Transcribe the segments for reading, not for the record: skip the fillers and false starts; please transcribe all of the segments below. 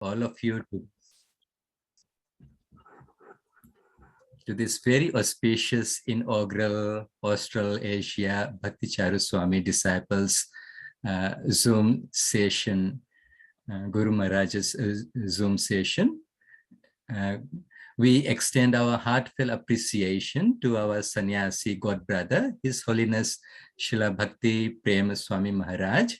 all of you to this very auspicious inaugural Austral-Asia Bhakti Charu Swami Disciples Zoom session, Guru Maharaj's Zoom session. We extend our heartfelt appreciation to our sannyasi god brother, His Holiness Srila Bhakti Prema Swami Maharaj,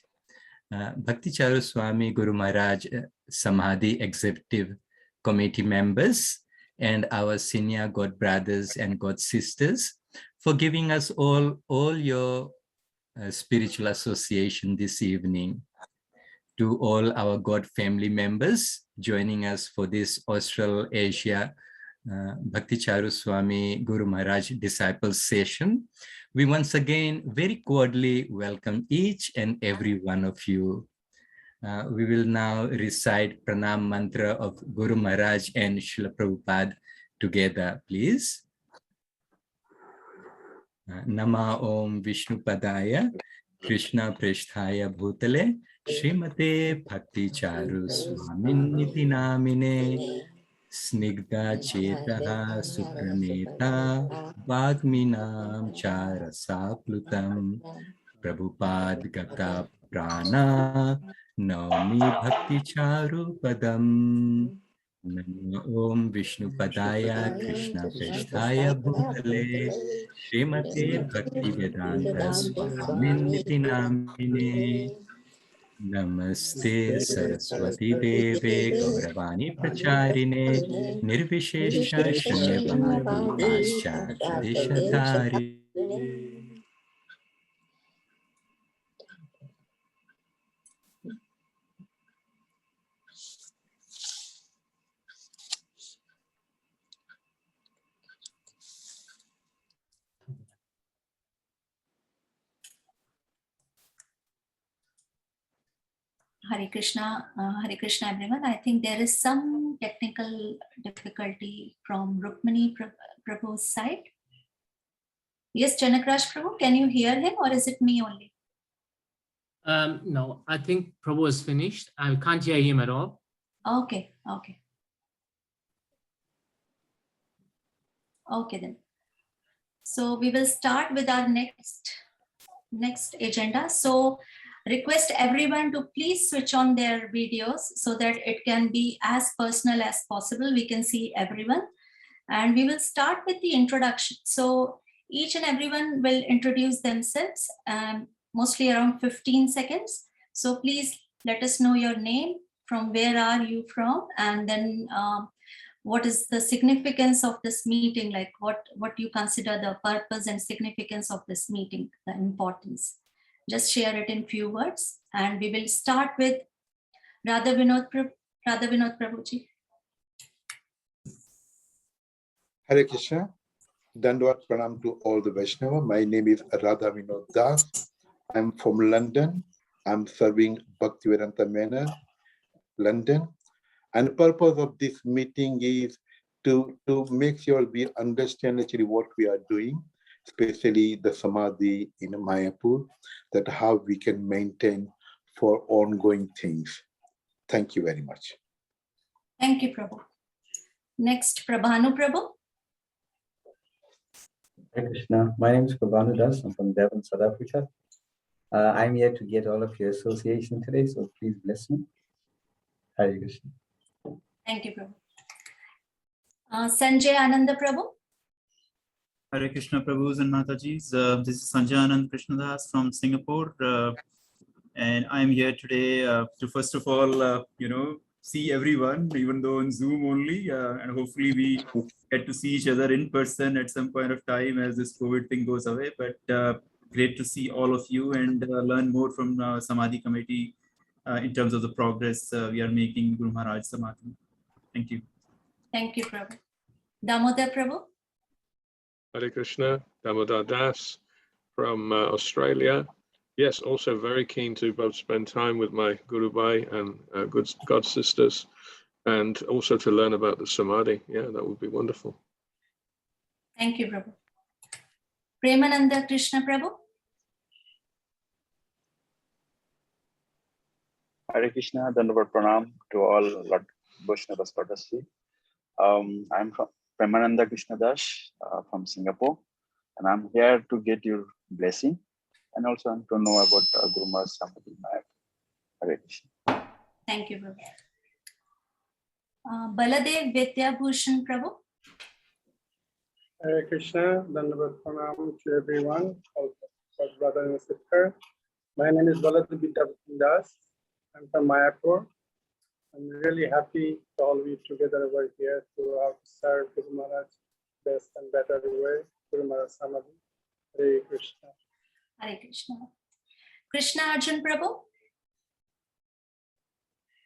Bhakti Charu Swami Guru Maharaj Samadhi Executive Committee members, and our senior god brothers and god sisters for giving us all your spiritual association this evening. To all our God family members joining us for this Austral-Asia Bhakti Charu Swami Guru Maharaj Disciples session, we once again very cordially welcome each and every one of you. We will now recite Pranam Mantra of Guru Maharaj and Srila Prabhupada together, please. Nama Om Vishnu Padaya Krishna Preshthaya Bhutale Srimate Bhakti Charu Swamin Niti Namine Snigdha Chetaha Supraneta Vagminam Charasa Plutam Prabhupada Gata Prana Naumi Bhakti Charu Padam. Om Vishnu Padaya Krishna Preshthaya Bhutale Srimate Bhakti Vedanta Swamin Niti Namine Namaste Saraswati Deve Gauravani Pracharine Nirvishesha Shanyavadi Paschatya Deshatari. Hare Krishna everyone. I think there is some technical difficulty from Rukmini Prabhu's side. Yes, Janaka Prabhu, can you hear him or is it me only? No, I think Prabhu is finished. I can't hear him at all. Okay then. So we will start with our next agenda. So request everyone to please switch on their videos so that it can be as personal as possible. We can see everyone. And we will start with the introduction. So each and everyone will introduce themselves, mostly around 15 seconds. So please let us know your name, from where are you from, and then what is the significance of this meeting, like what you consider the purpose and significance of this meeting, the importance. Just share it in few words, and we will start with Radha Vinod Prabhuji. Hare Krishna. Dandavad Pranam to all the Vaishnava. My name is Radha Vinod Das. I'm from London. I'm serving Bhaktivedanta Manor, London. And the purpose of this meeting is to make sure we understand actually what we are doing, especially the Samadhi in Mayapur, that how we can maintain for ongoing things. Thank you very much. Thank you, Prabhu. Next, Prabhanu Prabhu. Hare Krishna. My name is Prabhanu Das. I'm from Devon, South Africa. I'm here to get all of your association today, so please bless me. Hare Krishna. Thank you, Prabhu. Sanjay Ananda Prabhu. Hare Krishna Prabhus and Matajis. This is Sanjay Anand Krishnadas from Singapore. And I'm here today to first of all, see everyone, even though on Zoom only, and hopefully we get to see each other in person at some point of time as this COVID thing goes away. But great to see all of you and learn more from Samadhi committee in terms of the progress we are making Guru Maharaj Samadhi. Thank you. Thank you, Prabhu. Damodar Prabhu. Hare Krishna, Damodar Das from Australia. Yes, also very keen to both spend time with my Guru Bhai and good God sisters, and also to learn about the Samadhi. Yeah, that would be wonderful. Thank you, Prabhu. Premananda Krishna Prabhu. Hare Krishna, Dandavat Pranam to all Lord Vaishnavas courtesy. I'm from Premananda Krishnadas from Singapore, and I'm here to get your blessing and also to know about Guru Maharaj Samadhi. Hare Krishna. Thank you, Prabhu. Baladev Vidyabhushan Prabhu. Hare Krishna, Dandavat Pranam to everyone, all brother and sister. My name is Baladev Vidyabhushan. I'm from Mayapur. I'm really happy to all be together over here to serve Guru Maharaj best and better way. Guru Maharaj Samadhi. Hare Krishna. Hare Krishna. Krishna Arjun Prabhu.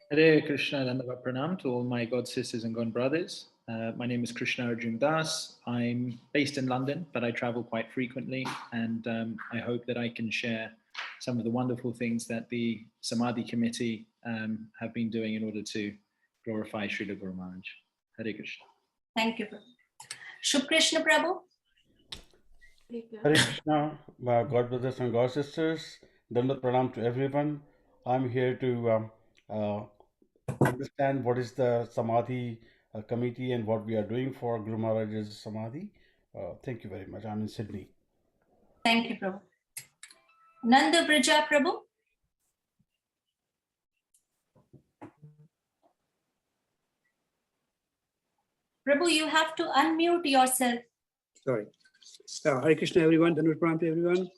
Hare Krishna, Dandavat Pranam to all my God sisters and God brothers. My name is Krishna Arjun Das. I'm based in London, but I travel quite frequently, and I hope that I can share some of the wonderful things that the Samadhi committee have been doing in order to glorify Srila Guru Maharaj. Hare Krishna. Thank you, Prabhu. Shubh Krishna Prabhu. Hare Krishna, my God brothers and God sisters. Dandavat Pranam to everyone. I'm here to understand what is the Samadhi committee and what we are doing for Guru Maharaj's Samadhi. Thank you very much. I'm in Sydney. Thank you, Prabhu. Nanda Braja Prabhu. Prabhu, you have to unmute yourself. Sorry. Hare Krishna, everyone. Dandavat Pranam to everyone.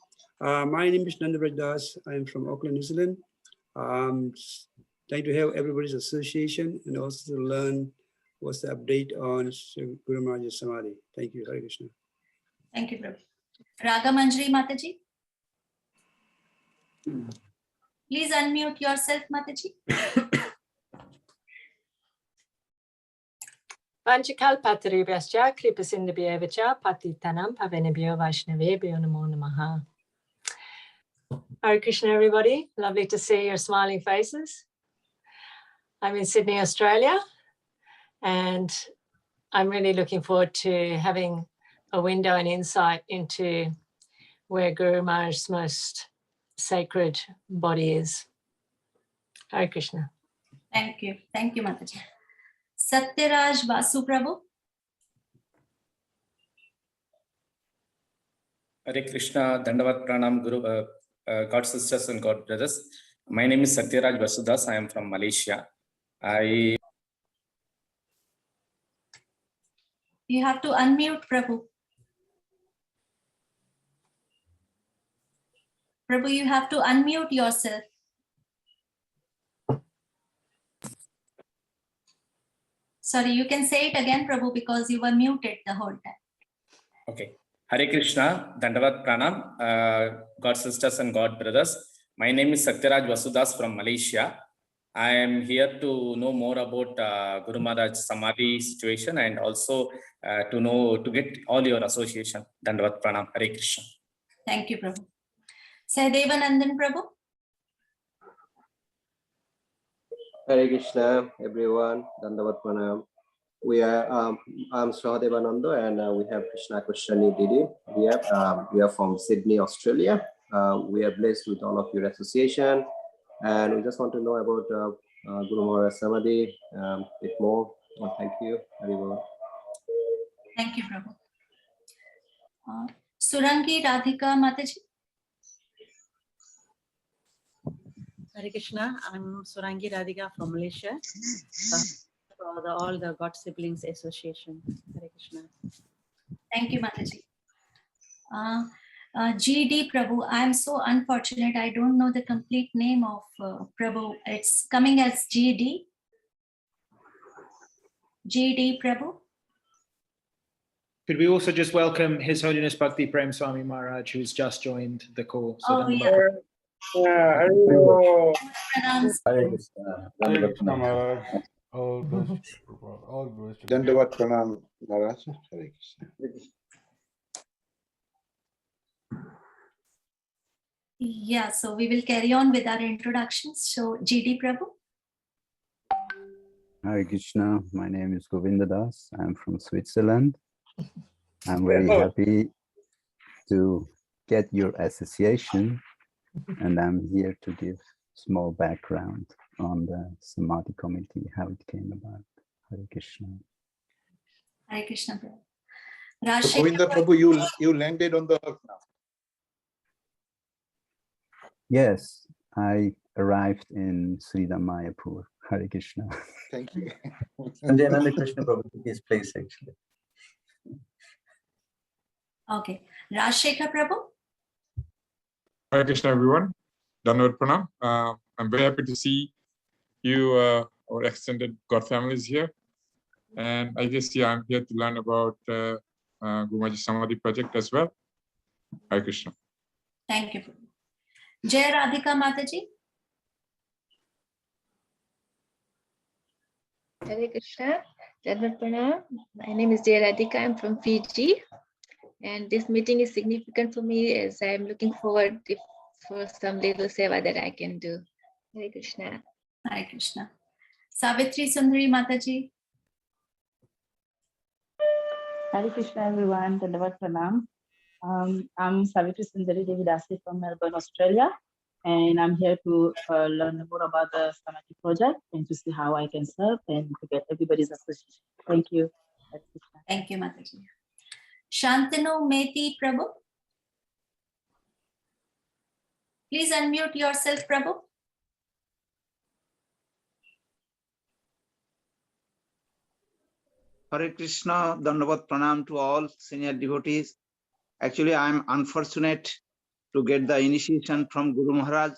My name is Nanda Braja Das. I am from Auckland, New Zealand. Trying to have everybody's association and also to learn what's the update on Guru Maharaj's Samadhi. Thank you, Hare Krishna. Thank you, Prabhu. Raga Manjari Mataji. Please unmute yourself, Mataji. Vanchakalpatarubhyascha kripasindhabhyevacha patitanam pavanabhyo vaishnavebhyo namo namaha. Hare Krishna, everybody. Lovely to see your smiling faces. I'm in Sydney, Australia, and I'm really looking forward to having a window and insight into where Guru Maharaj's most sacred body is. Hare Krishna. Thank you. Thank you, Mataji. Satyaraj Vasu Prabhu. Hare Krishna, Dandavat Pranam, Guru, God sisters and God brothers. My name is Satyaraj Vasudas. I am from Malaysia. You have to unmute, Prabhu. Prabhu, you have to unmute yourself. Sorry, you can say it again, Prabhu, because you were muted the whole time. Okay. Hare Krishna, Dandavat Pranam, God sisters and God brothers. My name is Satyaraj Vasudas from Malaysia. I am here to know more about Guru Maharaj Samadhi situation and also to get all your association. Dandavat Pranam. Hare Krishna. Thank you, Prabhu. Sahadevanandan Prabhu. Hare Krishna, everyone. Dandavat Pranam. I'm Sahadevananda, and we have Krishna Didi here. We are from Sydney, Australia. We are blessed with all of your association, and we just want to know about Guru Maharaj Samadhi a bit more. Thank you, everyone. Thank you, Prabhu. Surangi Radhika Mataji. Hare Krishna, I'm Surangi Radhika from Malaysia. For all the God Siblings Association. Hare Krishna. Thank you, Mataji. GD Prabhu, I'm so unfortunate. I don't know the complete name of Prabhu. It's coming as GD. GD Prabhu. Could we also just welcome His Holiness Bhakti Prem Swami Maharaj, who's just joined the call. So Hare Krishna Maharaj. All blessed. Dandavat Pranam Maharaj. Hare Krishna. Yeah, so we will carry on with our introductions. So GD Prabhu. Hare Krishna, my name is Govinda Das. I'm from Switzerland. I'm very happy to get your association, and I'm here to give small background. on the Samadhi committee, how it came about. Hare Krishna. Hare Krishna, Prabhu. So Govinda Prabhu, you landed on the earth now. Yes, I arrived in Srila Mayapur. Hare Krishna. Thank you. Sanjay Krishna Prabhu took his place actually. Okay. Rajshekhar Prabhu. Hare Krishna, everyone. Dandavat Pranam. I'm very happy to see you, our extended God families here. And I guess, yeah, I'm here to learn about Guru Maharaj Samadhi project as well. Hare Krishna. Thank you, Prabhu. Jai Radhika Mataji. Hare Krishna, Janaka Pranam. My name is Jai Radhika. I'm from Fiji, and this meeting is significant for me as I'm looking forward for some little seva that I can do. Hare Krishna. Hare Krishna. Savitri Sundari Mataji. Hare Krishna, everyone. Dandavat Pranam. I'm Savitri Sundari Devidasi from Melbourne, Australia, and I'm here to learn more about the Samadhi project and to see how I can serve and to get everybody's association. Thank you. Thank you, Mataji. Shantanu Meti Prabhu. Please unmute yourself, Prabhu. Hare Krishna, Dandavat Pranam to all senior devotees. Actually, I'm unfortunate to get the initiation from Guru Maharaj,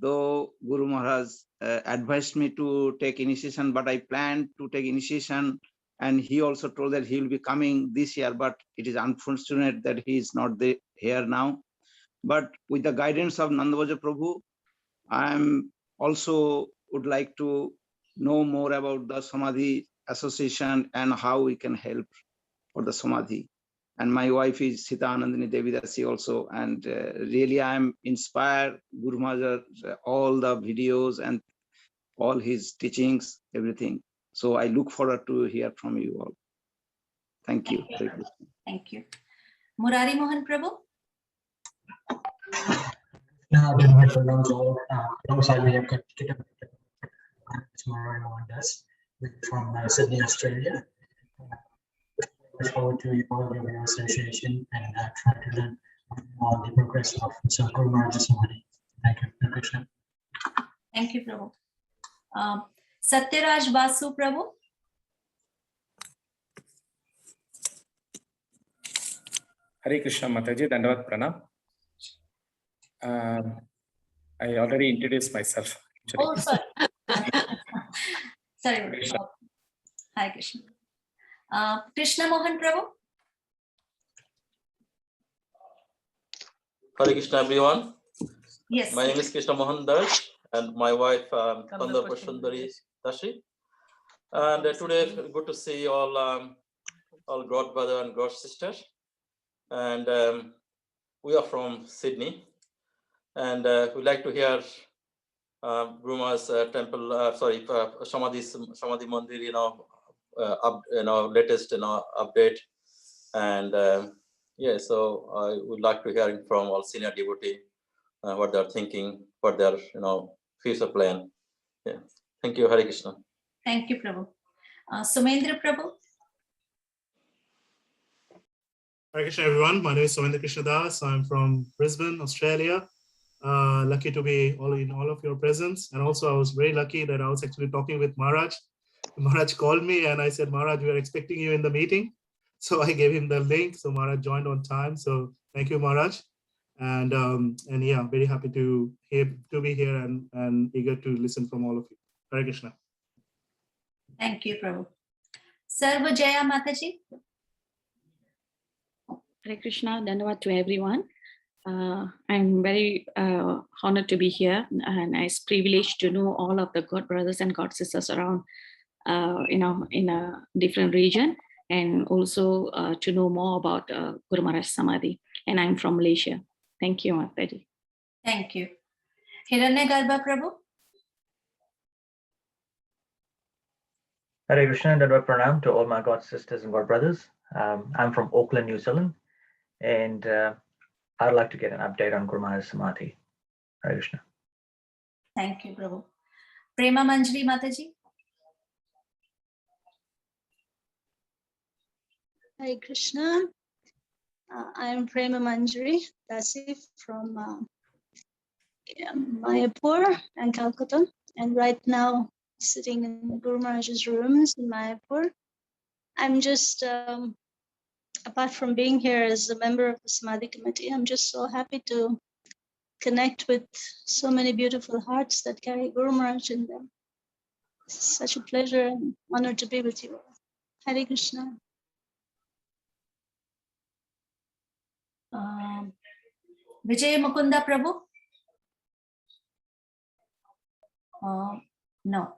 though Guru Maharaj advised me to take initiation, but I planned to take initiation, and he also told that he will be coming this year, but it is unfortunate that he is not here now. But with the guidance of Nandavaja Prabhu, I am also would like to know more about the Samadhi association and how we can help for the Samadhi. And my wife is Sita Anandini Devidasi also. And really I am inspired, Guru Maharaj, all the videos and all his teachings, everything. So I look forward to hear from you all. Thank you. Thank you. Murari Mohan Prabhu. Alongside we have got Murari Mohan Das from Sydney, Australia. Look forward to all your association and try to learn on the progress of Guru Maharaj Samadhi. Thank you, Hare Krishna. Thank you, Prabhu. Satyaraj Basu Prabhu. Hare Krishna Mataji, Dandavat Pranam. I already introduced myself. Actually. Oh, sorry. Sorry. Hare Krishna. Krishna Mohan Prabhu. Hare Krishna, everyone. Yes. My name is Krishna Mohan Das, and my wife Kanda Sundari Dashi. And today, good to see all God brother and God sisters. And we are from Sydney, and we like to hear Bruma's temple. Samadhi Mandir, latest update, and yeah. So I would like to hear from all senior devotee what they're thinking, what their future plan. Yeah. Thank you, Hare Krishna. Thank you, Prabhu. Sumendra Prabhu. Hare Krishna, everyone. My name is Sumendra Krishna Das. I'm from Brisbane, Australia. Lucky to be in all of your presence. And also I was very lucky that I was actually talking with Maharaj. Maharaj called me and I said, Maharaj, we are expecting you in the meeting. So I gave him the link. So Maharaj joined on time. So thank you, Maharaj. And yeah, very happy to be here and eager to listen from all of you. Hare Krishna. Thank you, Prabhu. Sarva Jaya Mataji. Hare Krishna, Dandavat to everyone. I'm very honored to be here, and it's privileged to know all of the God brothers and God sisters around, in a different region, and also to know more about Guru Maharaj Samadhi. And I'm from Malaysia. Thank you, Mataji. Thank you. Hiranyagarbha Prabhu. Hare Krishna, Dandavat Pranam to all my God sisters and God brothers. I'm from Auckland, New Zealand, and I'd like to get an update on Guru Maharaj Samadhi. Hare Krishna. Thank you, Prabhu. Prema Manjari Mataji. Hare Krishna. I am Prema Manjari Dasi from Mayapur and Calcutta, and right now sitting in Guru Maharaj's rooms in Mayapur. I'm just, apart from being here as a member of the Samadhi committee, I'm just so happy to connect with so many beautiful hearts that carry Guru Maharaj in them. It's such a pleasure and honor to be with you all. Hare Krishna. Vijay Mukunda Prabhu? No,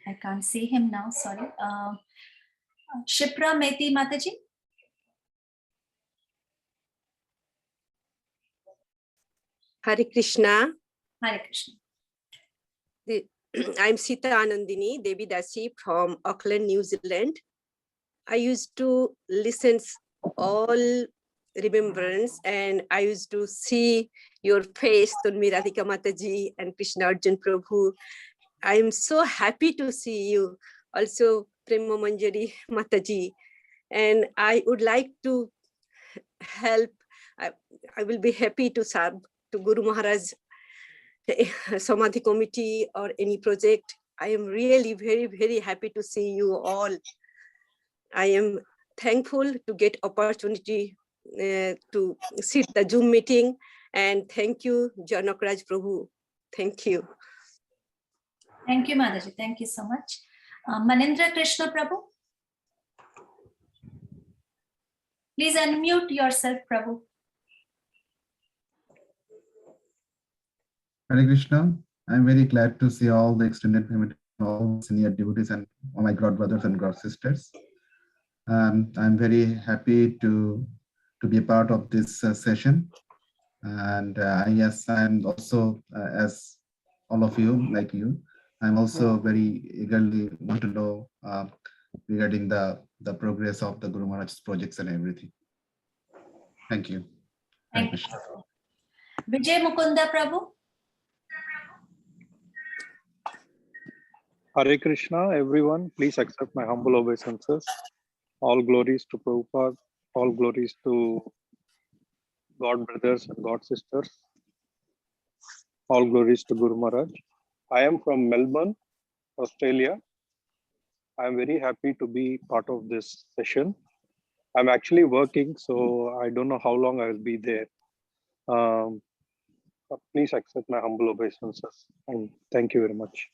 I can't see him now, sorry. Shipra Meti Mataji? Hare Krishna. Hare Krishna. I'm Sita Anandini Devi Dasi from Auckland, New Zealand. I used to listen all remembrance, and I used to see your face, Tunmi Radhika Mataji and Krishna Arjun Prabhu. I am so happy to see you. Also, Prema Manjari Mataji. And I would like to help. I will be happy to serve to Guru Maharaj Samadhi committee or any project. I am really very, very happy to see you all. I am thankful to get opportunity to sit the Zoom meeting, and thank you, Janaka Prabhu. Thank you. Thank you, Mataji. Thank you so much. Manindra Krishna Prabhu? Please unmute yourself, Prabhu. Hare Krishna. I'm very glad to see all the extended community, all senior devotees, and all my god brothers and god sisters. I'm very happy to be a part of this session. And yes, I'm also, as all of you, like you, I'm also very eagerly want to know regarding the progress of the Guru Maharaj's projects and everything. Thank you. Thank you. Vijay Mukunda Prabhu? Hare Krishna, everyone. Please accept my humble obeisances. All glories to Prabhupada, all glories to God brothers and God sisters. All glories to Guru Maharaj. I am from Melbourne, Australia. I am very happy to be part of this session. I'm actually working, so I don't know how long I will be there. But please accept my humble obeisances, and thank you very much.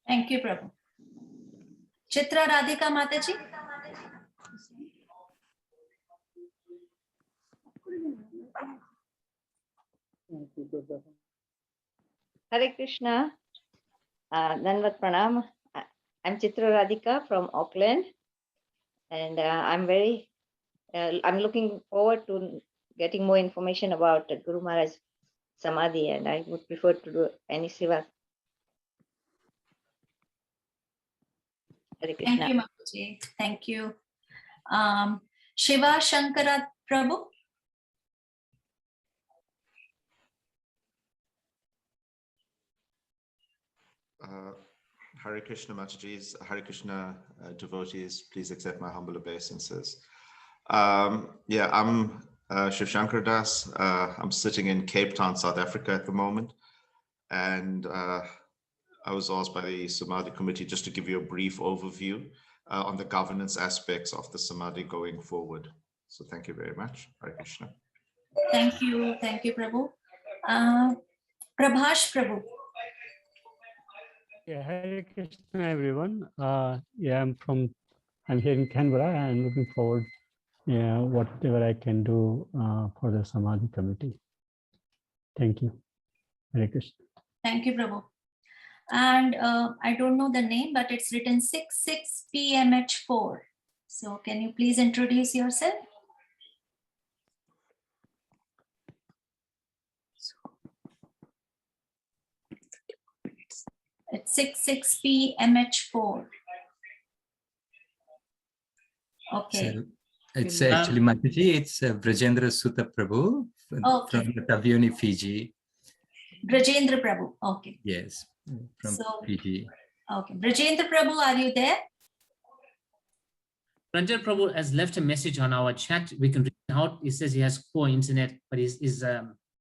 Thank you, Prabhu. Chitra Radhika Mataji? Hare Krishna. Dandavat Pranam. I'm Chitra Radhika from Auckland, and I'm looking forward to getting more information about Guru Maharaj Samadhi, and I would prefer to do any seva. Hare Krishna. Thank you, Mataji. Thank you. Shiva Shankara Prabhu? Hare Krishna Mataji's, Hare Krishna devotees, please accept my humble obeisances. Yeah, I'm Shiv Shankar Das. I'm sitting in Cape Town, South Africa at the moment. And I was asked by the Samadhi committee just to give you a brief overview on the governance aspects of the Samadhi going forward. So thank you very much. Hare Krishna. Thank you, Prabhu. Prabhash Prabhu. Yeah, Hare Krishna, everyone. Yeah, I'm here in Canberra, and I'm looking forward, whatever I can do for the Samadhi committee. Thank you. Hare Krishna. Thank you, Prabhu. And I don't know the name, but it's written 66PMH4. So can you please introduce yourself? It's 66PMH4. Okay. So it's actually Mataji, it's Brajendra Sutta Prabhu from Tavioni, Fiji. Brajendra Prabhu. Okay. Yes. from So, Fiji. okay. Brajendra Prabhu, are you there? Ranjan Prabhu has left a message on our chat. We can read it out. He says he has poor internet, but he's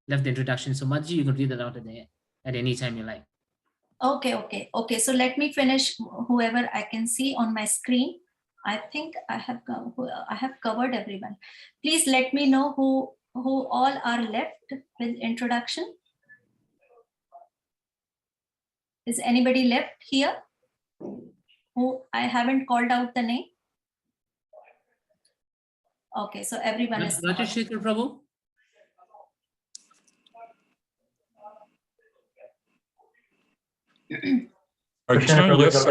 left the introduction. So Madji, you can read that out at any time you like. Okay. So let me finish whoever I can see on my screen. I think I have covered everyone. Please let me know who all are left with introduction. Is anybody left here who I haven't called out the name? Okay, so everyone is covered. Rajashekar Prabhu. Krishna, yes.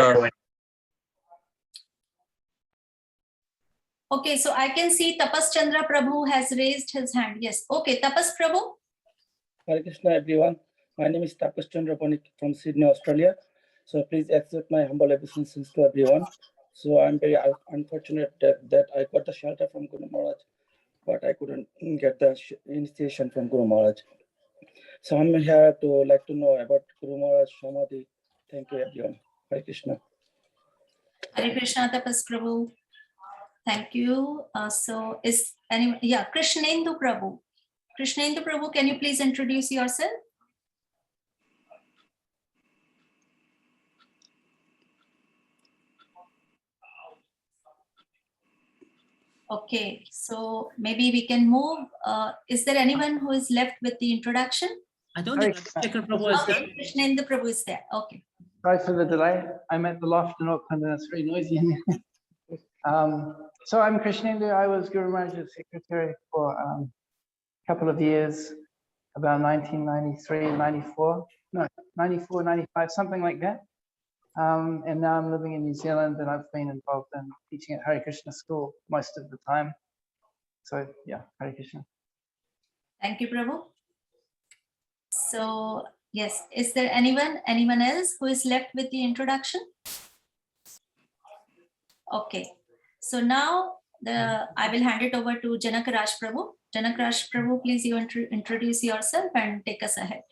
Okay, so I can see Tapas Chandra Prabhu has raised his hand. Yes. Okay, Tapas Prabhu. Hare Krishna, everyone. My name is Tapas Chandra from Sydney, Australia. So please accept my humble obeisances to everyone. So I'm very unfortunate that I got the shelter from Guru Maharaj, but I couldn't get the initiation from Guru Maharaj. So I'm here to like to know about Guru Maharaj Samadhi. Thank you, everyone. Hare Krishna. Hare Krishna, Tapas Prabhu. Thank you. So is anyone? Yeah, Krishnendu Prabhu. Krishnendu Prabhu, can you please introduce yourself? Okay, so maybe we can move. Is there anyone who is left with the introduction? I don't think Rajashekar Prabhu is there. Krishnendu Prabhu is there. Okay. Sorry for the delay. I'm at the loft in Auckland and it's very noisy in there. So I'm Krishnendu. I was Guru Maharaj's secretary for a couple of years, about 1993, 94, no, 94, 95, something like that. And now I'm living in New Zealand and I've been involved in teaching at Hare Krishna school most of the time. So yeah, Hare Krishna. Thank you, Prabhu. So yes, is there anyone else who is left with the introduction? Okay, so now I will hand it over to Janaka Raj Prabhu. Janaka Raj Prabhu, please you introduce yourself and take us ahead.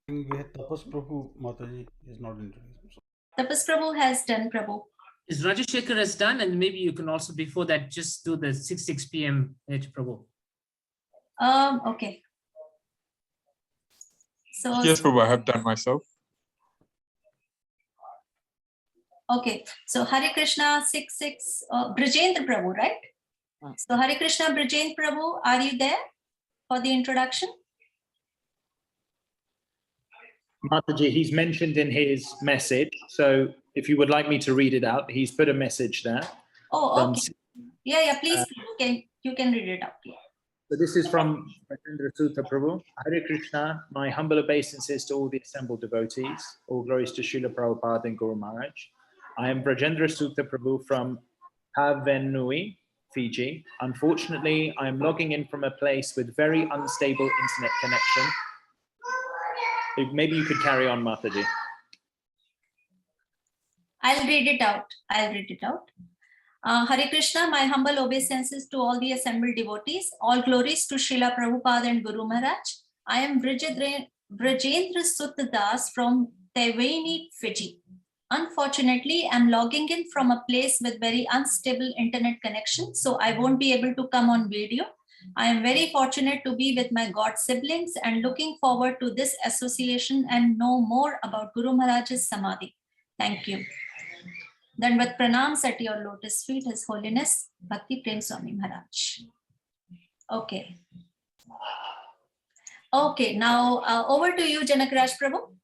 We had Tapas Prabhu, Mataji is not introduced. Tapas Prabhu has done, Prabhu. Is Rajashekar has done, and maybe you can also before that just do the 6 p.m. Prabhu. Okay. So Yes, Prabhu, I have done myself. Okay, so Hare Krishna 6 Brajendra Prabhu, right? So Hare Krishna Brajendra Prabhu, are you there for the introduction? Mataji, he's mentioned in his message. So if you would like me to read it out, he's put a message there. Oh, okay. Yeah, please, you can read it out. Yeah. So this is from Brajendra Sutta Prabhu. Hare Krishna, my humble obeisances to all the assembled devotees. All glories to Srila Prabhupada and Guru Maharaj. I am Brajendra Sutta Prabhu from Havenui, Fiji. Unfortunately, I am logging in from a place with very unstable internet connection. Maybe you could carry on, Mataji. I'll read it out. Hare Krishna, my humble obeisances to all the assembled devotees. All glories to Srila Prabhupada and Guru Maharaj. I am Brajendra Sutta Das from Teveni, Fiji. Unfortunately, I'm logging in from a place with very unstable internet connection, so I won't be able to come on video. I am very fortunate to be with my God siblings and looking forward to this association and know more about Guru Maharaj's Samadhi. Thank you. Dandavat pranams at your lotus feet, His Holiness Bhakti Prem Swami Maharaj. Okay. Okay, now over to you, Janaka Raj Prabhu.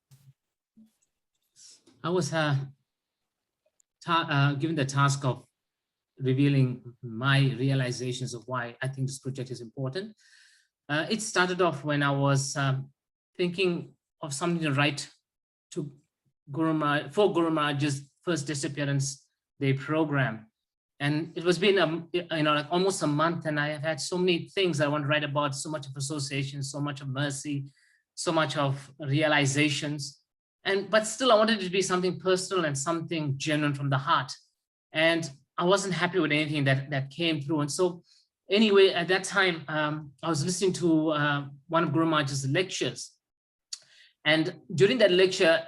I was given the task of revealing my realizations of why I think this project is important. It started off when I was thinking of something to write to Guru Maharaj, for Guru Maharaj's first disappearance day program. And it was been like almost a month, and I have had so many things I want to write about, so much of association, so much of mercy, so much of realizations. But still I wanted it to be something personal and something genuine from the heart. And I wasn't happy with anything that came through. And so anyway, at that time, I was listening to one of Guru Maharaj's lectures. And during that lecture,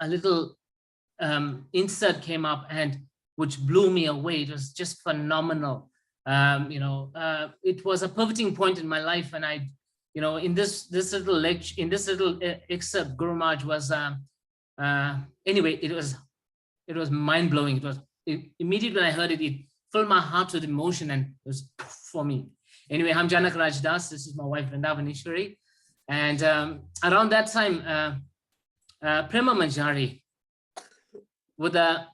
a little insert came up and which blew me away. It was just phenomenal. It was a pivoting point in my life, and I, in this little lecture, in this little excerpt, Guru Maharaj was anyway. It was mind blowing. Immediately when I heard it, it filled my heart with emotion, and it was for me. Anyway, I'm Janaka Das. This is my wife Vrindavaneshwari, and around that time, Prema Manjari, with a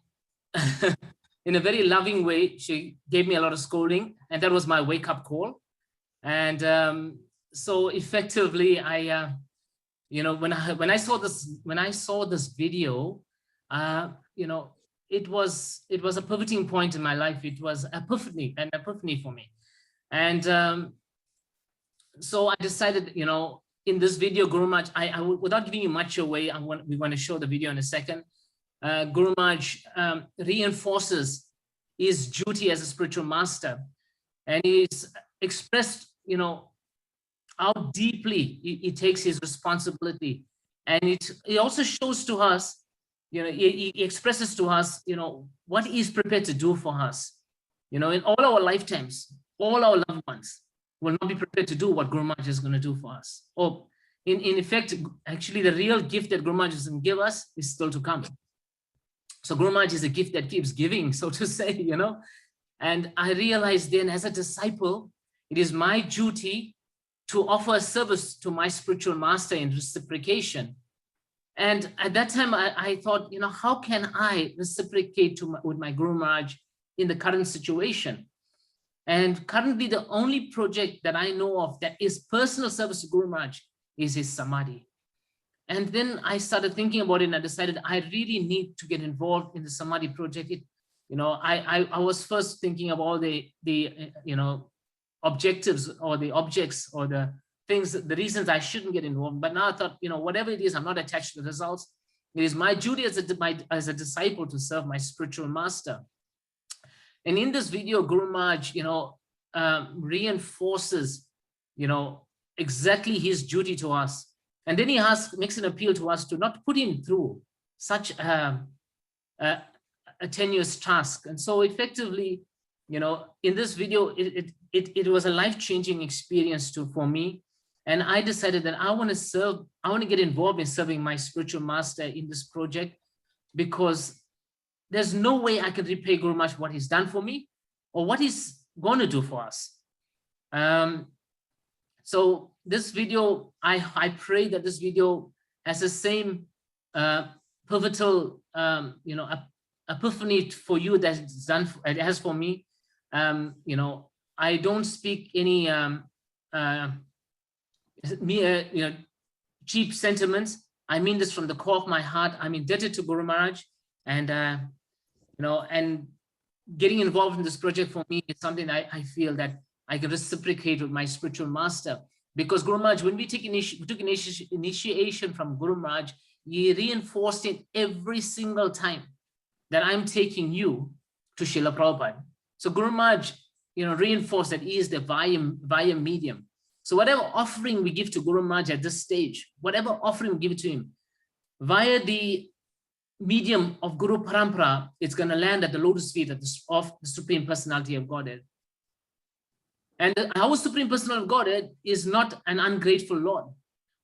in a very loving way, she gave me a lot of scolding, and that was my wake-up call. And so effectively, I, when I saw this video, it was a pivoting point in my life. It was an epiphany for me. And so I decided, in this video, Guru Maharaj, without giving you much away, we want to show the video in a second. Guru Maharaj reinforces his duty as a spiritual master, and he's expressed, how deeply he takes his responsibility, and it also shows to us, he expresses to us, what he's prepared to do for us. In all our lifetimes, all our loved ones will not be prepared to do what Guru Maharaj is going to do for us. Or in effect, actually, the real gift that Guru Maharaj is going to give us is still to come. So Guru Maharaj is a gift that keeps giving, so to say, And I realized then, as a disciple, it is my duty to offer a service to my spiritual master in reciprocation. And at that time, I thought, how can I reciprocate with my Guru Maharaj in the current situation? And currently, the only project that I know of that is personal service to Guru Maharaj is his Samadhi. And then I started thinking about it, and I decided I really need to get involved in the Samadhi project. I was first thinking of all the objectives or the objects or the things, the reasons I shouldn't get involved. But now I thought, whatever it is, I'm not attached to the results. It is my duty as a disciple to serve my spiritual master. And in this video, Guru Maharaj, reinforces, exactly his duty to us. And then he makes an appeal to us to not put him through such a tenuous task. And so effectively, in this video, it was a life-changing experience for me. And I decided that I want to get involved in serving my spiritual master in this project, because there's no way I can repay Guru Maharaj what he's done for me or what he's going to do for us. So this video, I pray that this video has the same pivotal, epiphany for you that it has for me. I don't speak any cheap sentiments. I mean this from the core of my heart. I'm indebted to Guru Maharaj, and and getting involved in this project for me is something I feel that I can reciprocate with my spiritual master. Because Guru Maharaj, when we took initiation from Guru Maharaj, he reinforced it every single time that I'm taking you to Srila Prabhupada. So Guru Maharaj, reinforced that he is the via medium. So whatever offering we give to Guru Maharaj at this stage, whatever offering we give to him, via the medium of Guru Parampara, it's going to land at the lotus feet of the Supreme Personality of Godhead. And our Supreme Personality of Godhead is not an ungrateful Lord.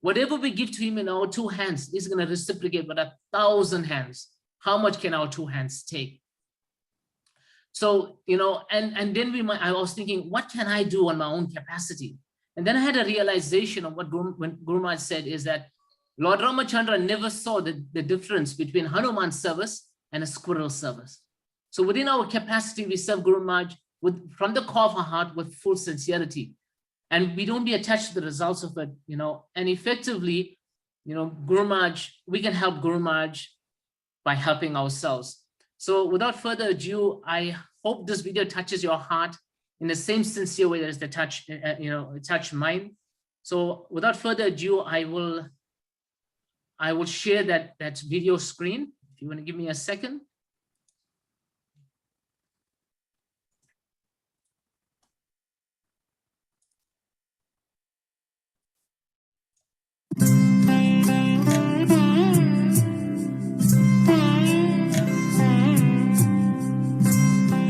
Whatever we give to him in our two hands, he's going to reciprocate with 1,000 hands. How much can our two hands take? So, and then I was thinking, what can I do on my own capacity? And then I had a realization of when Guru Maharaj said is that Lord Ramachandra never saw the difference between Hanuman's service and a squirrel service. So within our capacity, we serve Guru Maharaj from the core of our heart with full sincerity. And we don't be attached to the results of it, and effectively, Guru Maharaj, we can help Guru Maharaj by helping ourselves. So without further ado, I hope this video touches your heart in the same sincere way as the touch, touch mine. So without further ado, I will share that video screen. If you want to give me a second.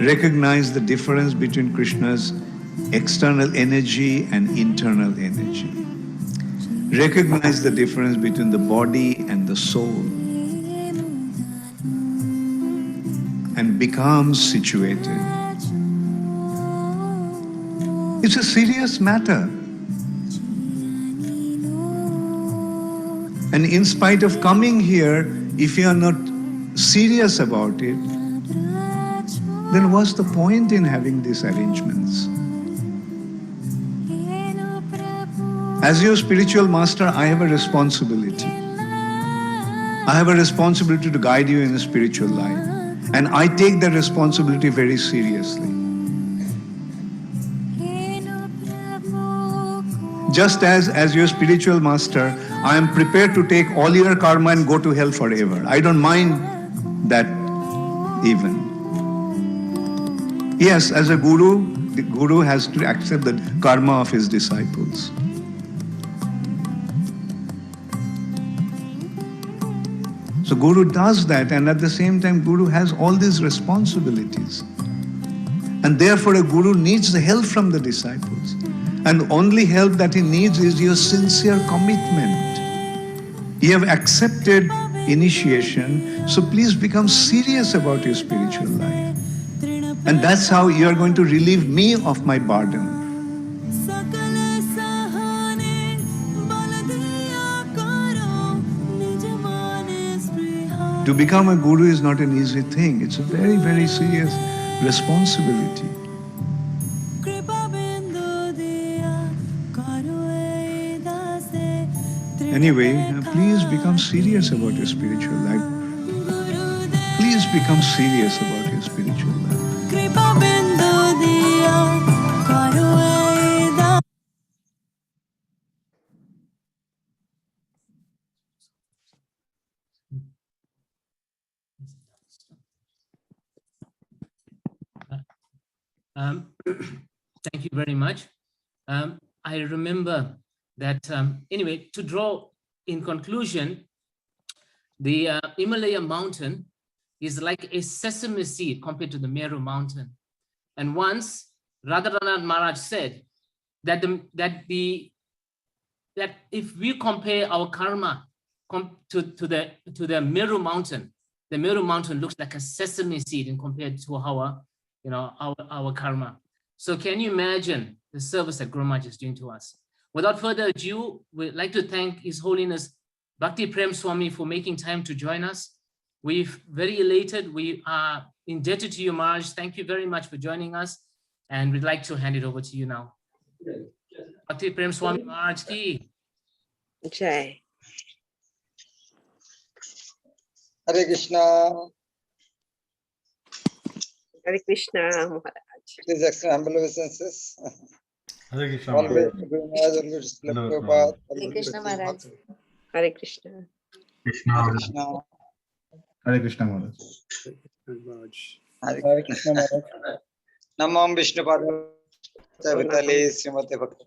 recognize the difference between Krishna's external energy and internal energy. Recognize the difference between the body and the soul, and become situated. It's a serious matter. And in spite of coming here, if you are not serious about it, then what's the point in having these arrangements? As your spiritual master, I have a responsibility. I have a responsibility to guide you in a spiritual life. And I take that responsibility very seriously. Just as your spiritual master, I am prepared to take all your karma and go to hell forever. I don't mind that even. Yes, as a guru, the guru has to accept the karma of his disciples. So Guru does that, and at the same time Guru has all these responsibilities. And therefore a Guru needs the help from the disciples. And the only help that he needs is your sincere commitment. You have accepted initiation, so please become serious about your spiritual life. And that's how you are going to relieve me of my burden. To become a guru is not an easy thing. It's a very, very serious responsibility. Anyway, please become serious about your spiritual life. Please become serious about your spiritual life. Thank you very much. I remember that, anyway, to draw in conclusion, the Himalaya mountain is like a sesame seed compared to the Meru mountain. And once Radharanath Maharaj said that if we compare our karma to the Meru mountain, the Meru mountain looks like a sesame seed in compared to our karma. So can you imagine the service that Guru Maharaj is doing to us? Without further ado, we'd like to thank His Holiness Bhakti Prem Swami for making time to join us. We're very elated. We are indebted to you, Maharaj. Thank you very much for joining us. And we'd like to hand it over to you now. Bhakti Prem Swami Maharaj ki. Jai. Hare Krishna. Hare Krishna, Maharaj. Please accept humble obeisances. Hare Krishna. Always to Guru Maharaj, always to Prabhupada. Hare Krishna Maharaj. Hare Krishna. Hare Krishna. Hare Krishna Maharaj. Hare Krishna Maharaj. Namam Vishnu Padaya Vitali Srimate Bhakti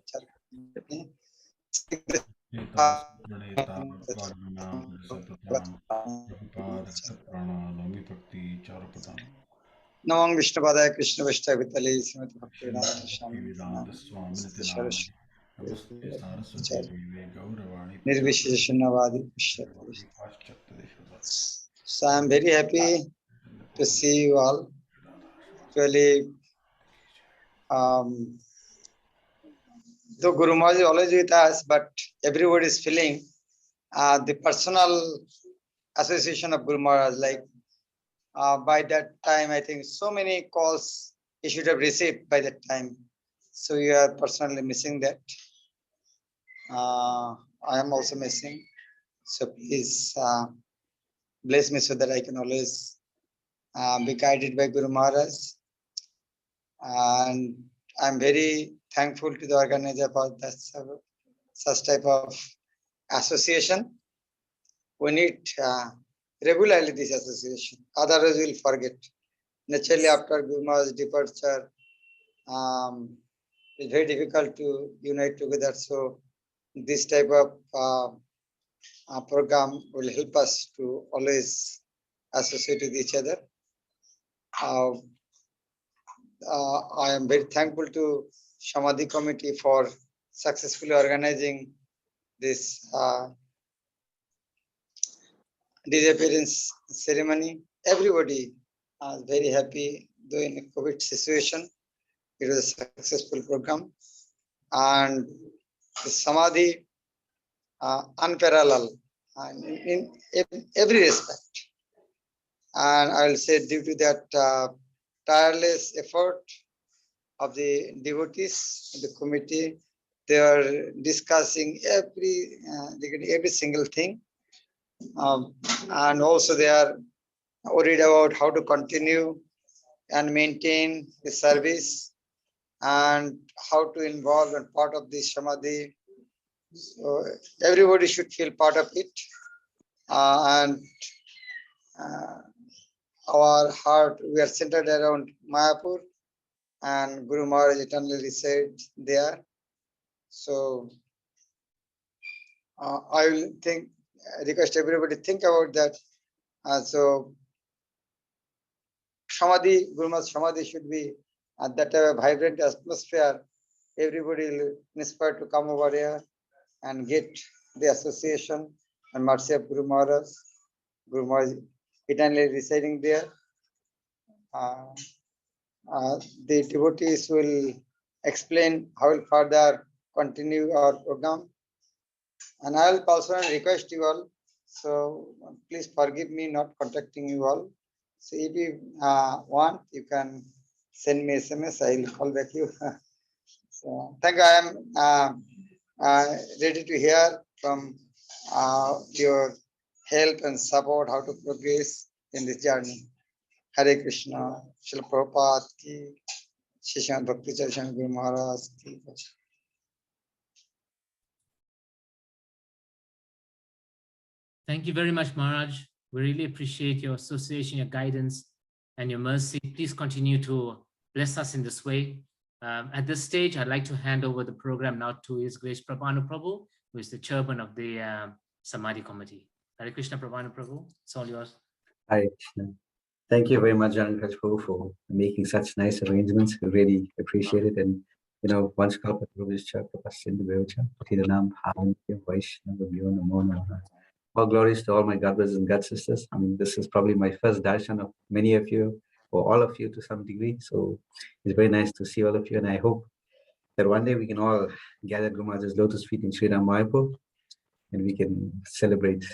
Namam Vishnu Padaya Krishna Vishta Vitali Srimate Bhakti Nirvisheshanavadi. So I am very happy to see you all. Really, though Guru Maharaj is always with us, but everybody is feeling the personal association of Guru Maharaj. Like by that time, I think so many calls you should have received by that time. So you are personally missing that. I am also missing. So please bless me so that I can always be guided by Guru Maharaj. And I'm very thankful to the organizer for that such type of association. We need regularly this association, otherwise we'll forget. Naturally, after Guru Maharaj's departure, it's very difficult to unite together. So this type of program will help us to always associate with each other. I am very thankful to Samadhi committee for successfully organizing this disappearance ceremony. Everybody is very happy, though in a COVID situation. It was a successful program. And the Samadhi unparalleled in every respect. And I will say due to that tireless effort of the devotees, the committee, they are discussing every single thing. And also they are worried about how to continue and maintain the service and how to involve and part of the Samadhi. So everybody should feel part of it. And our heart, we are centered around Mayapur, and Guru Maharaj eternally resides there. So I will request everybody think about that. So Samadhi, Guru Maharaj Samadhi should be at that vibrant atmosphere. Everybody will inspired to come over here and get the association and mercy of Guru Maharaj. Guru Maharaj eternally residing there. The devotees will explain how we'll further continue our program. And I will also request you all, so please forgive me not contacting you all. So if you want, you can send me SMS, I will call back you. So thank you. I am ready to hear from your help and support how to progress in this journey. Hare Krishna, Srila Prabhupada ki, Shishant Bhakti Charishan Guru Maharaj ki. Thank you very much, Maharaj. We really appreciate your association, your guidance, and your mercy. Please continue to bless us in this way. At this stage, I'd like to hand over the program now to His Grace Prabhanu Prabhu, who is the chairman of the Samadhi Committee. Hare Krishna, Prabhanu Prabhu, it's all yours. Hare Krishna. Thank you very much, Janaka, for making such nice arrangements. We really appreciate it. And you know, once all glories to all my God brothers and God sisters. I mean, this is probably my first darshan of many of you, or all of you to some degree. So it's very nice to see all of you. And I hope that one day we can all gather at Guru Maharaj's lotus feet in Sri Mayapur, and we can celebrate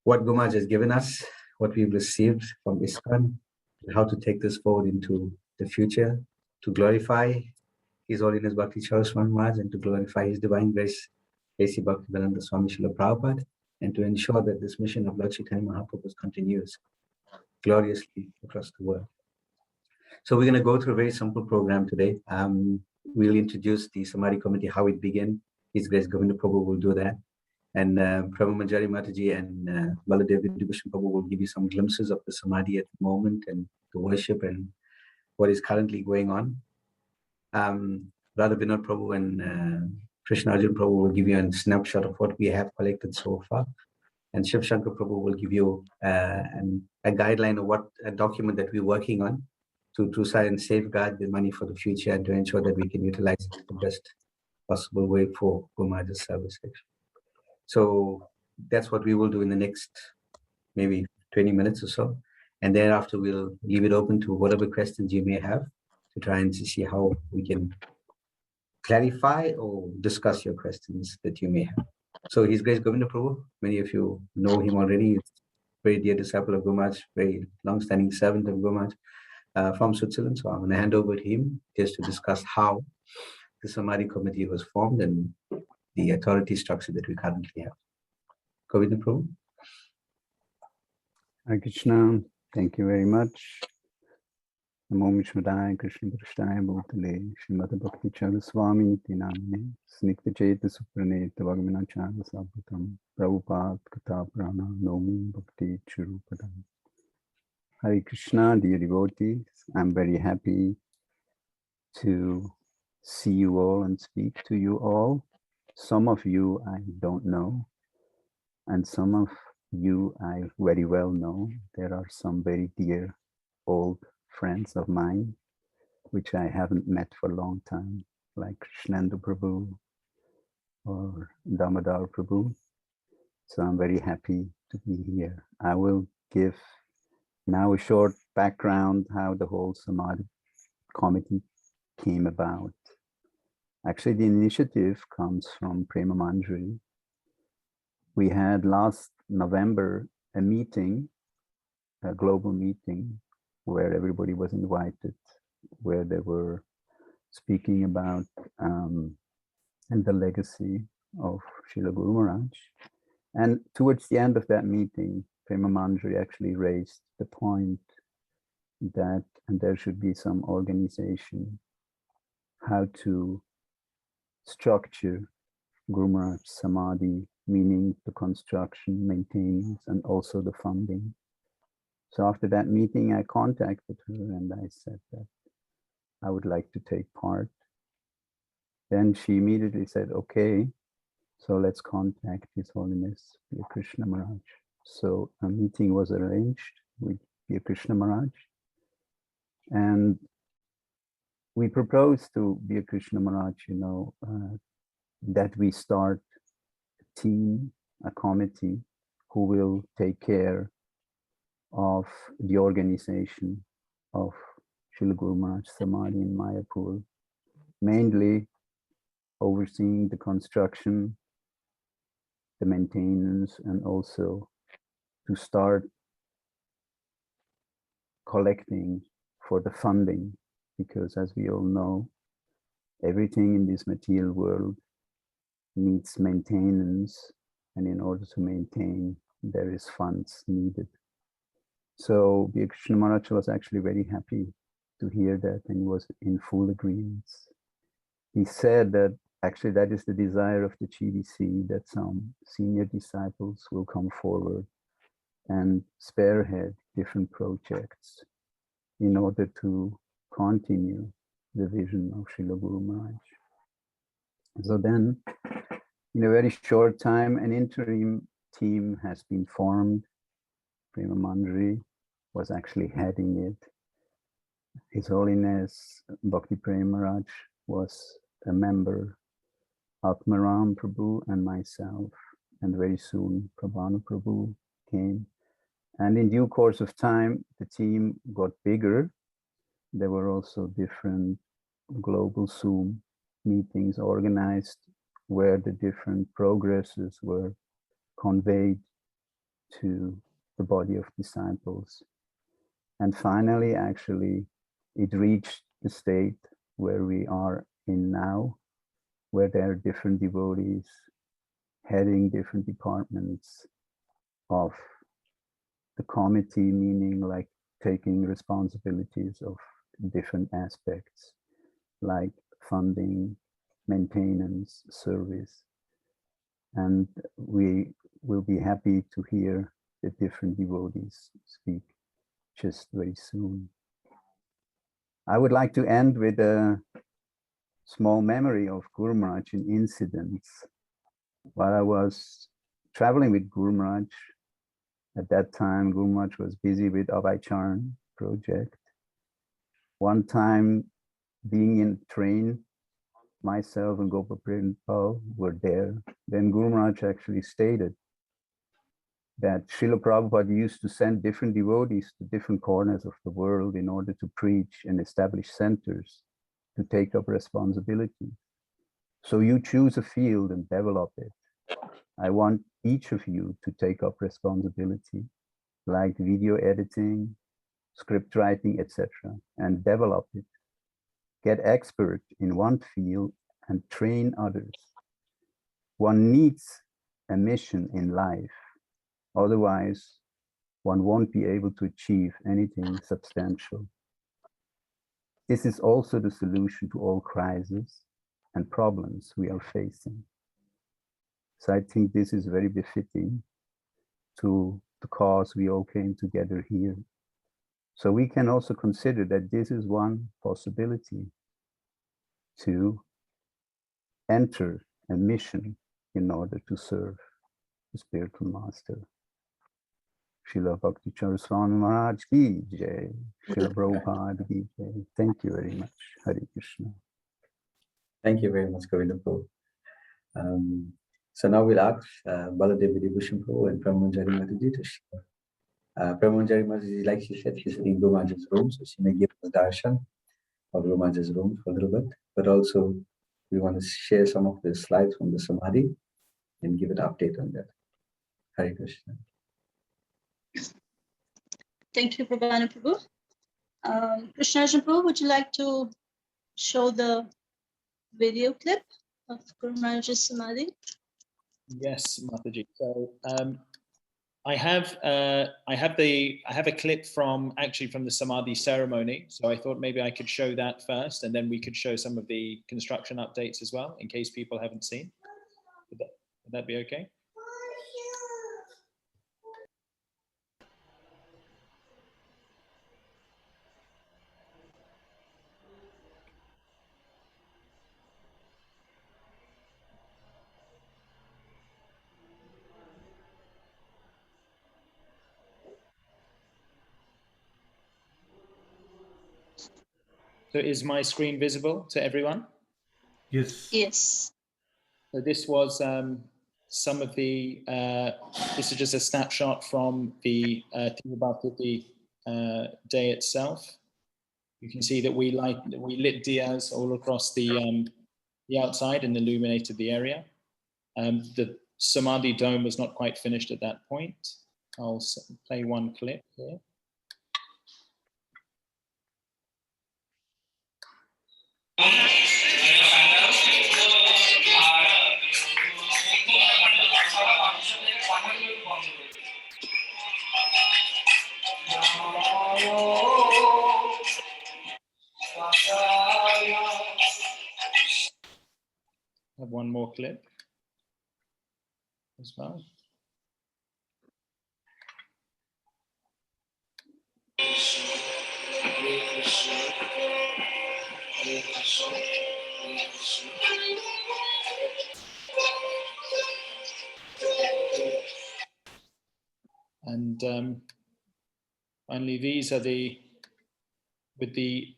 what Guru Maharaj has given us, what we've received from ISKCON, and how to take this forward into the future, to glorify His Holiness Bhakti Charu Swam Maharaj and to glorify His Divine Grace, A.C. Bhaktivedanta Swami Srila Prabhupada, and to ensure that this mission of Lord Chaitanya Mahaprabhu continues gloriously across the world. So we're going to go through a very simple program today. We'll introduce the Samadhi Committee, how it began. His Grace Govinda Prabhu will do that. And Prabhu Manjari Mataji and Baladev Vidibhushan Prabhu will give you some glimpses of the Samadhi at the moment and the worship and what is currently going on. Radha Vinod Prabhu and Krishna Arjun Prabhu will give you a snapshot of what we have collected so far. And Shiv Shankar Prabhu will give you a guideline of what a document that we're working on to try and safeguard the money for the future and to ensure that we can utilize it in the best possible way for Guru Maharaj's service. So that's what we will do in the next maybe 20 minutes or so. And thereafter, we'll leave it open to whatever questions you may have to try and see how we can clarify or discuss your questions that you may have. So His Grace Govinda Prabhu, many of you know him already, very dear disciple of Guru Maharaj, very long-standing servant of Guru Maharaj from Switzerland. So I'm going to hand over to him just to discuss how the Samadhi Committee was formed and the authority structure that we currently have. Govinda Prabhu. Hare Krishna, thank you very much. Namo Vishwadaya Krishna Krishnaya Bhutale Srimati Bhakti Charu Swami Tinamne Snikta Cheta Suprane Tavagmana Chara Sabhutam Prabhupada Katha Prana Nomi Bhakti Churupadam. Hare Krishna, dear devotees, I'm very happy to see you all and speak to you all. Some of you I don't know, and some of you I very well know. There are some very dear old friends of mine which I haven't met for a long time, like Krishnendu Prabhu or Damodar Prabhu. So I'm very happy to be here. I will give now a short background how the whole Samadhi committee came about. Actually, the initiative comes from Prema Manjari. We had last November a meeting, a global meeting, where everybody was invited, where they were speaking about and the legacy of Srila Guru Maharaj. And towards the end of that meeting, Prema Manjari actually raised the point that there should be some organization how to structure Guru Maharaj Samadhi, meaning the construction, maintenance, and also the funding. So after that meeting, I contacted her and I said that I would like to take part. Then she immediately said, okay, so let's contact His Holiness Bhakti Krishna Maharaj. So a meeting was arranged with Bhakti Krishna Maharaj. And we proposed to Bhakti Krishna Maharaj, that we start a team, a committee who will take care of the organization of Srila Guru Maharaj Samadhi in Mayapur, mainly overseeing the construction, the maintenance, and also to start collecting for the funding, because as we all know, everything in this material world needs maintenance, and in order to maintain, there is funds needed. So Bhakti Krishna Maharaj was actually very happy to hear that, and he was in full agreement. He said that actually that is the desire of the GBC, that some senior disciples will come forward and spearhead different projects in order to continue the vision of Srila Guru Maharaj. So then, in a very short time, an interim team has been formed. Prema Manjari was actually heading it. His Holiness Bhakti Prem Maharaj was a member, Atmaram Prabhu and myself, and very soon Prabhanu Prabhu came. And in due course of time, the team got bigger. There were also different global Zoom meetings organized where the different progresses were conveyed to the body of disciples. And finally, actually, it reached the state where we are in now, where there are different devotees heading different departments of the committee, meaning like taking responsibilities of different aspects, like funding, maintenance, service. And we will be happy to hear the different devotees speak just very soon. I would like to end with a small memory of Guru Maharaj in incidents. While I was traveling with Guru Maharaj, at that time Guru Maharaj was busy with Abhaycharan project. One time, being in train, myself and Gopal Prabhu were there. Then Guru Maharaj actually stated that Srila Prabhupada used to send different devotees to different corners of the world in order to preach and establish centers to take up responsibility. So you choose a field and develop it. I want each of you to take up responsibility, like video editing, script writing, etc., and develop it. Get expert in one field and train others. One needs a mission in life. Otherwise, one won't be able to achieve anything substantial. This is also the solution to all crises and problems we are facing. So I think this is very befitting to the cause we all came together here. So we can also consider that this is one possibility to enter a mission in order to serve the spiritual master. Srila Bhakti Charu Swam Maharaj ki jai. Srila Prabhupada ki jai. Thank you very much. Hare Krishna. Thank you very much, Govinda Prabhu. So now we'll ask Baladev Vidibhushan Prabhu and Pramanjari Mataji to share. Pramanjari Mataji, like she said, she's in Guru Maharaj's room, so she may give us darshan of Guru Maharaj's room for a little bit. But also, we want to share some of the slides from the Samadhi and give an update on that. Hare Krishna. Thank you, Prabhana Prabhu. Krishna Prabhu, would you like to show the video clip of Guru Maharaj's Samadhi? Yes, Mataji. So I have a clip from the Samadhi ceremony. So I thought maybe I could show that first, and then we could show some of the construction updates as well, in case people haven't seen. Would that be okay? So is my screen visible to everyone? Yes. Yes. So this was some of the, this is just a snapshot from the Tirubhakti day itself. You can see that we lit diyas all across the outside and illuminated the area. The Samadhi dome was not quite finished at that point. I'll play one clip here. Have one more clip as well. And finally, these are with the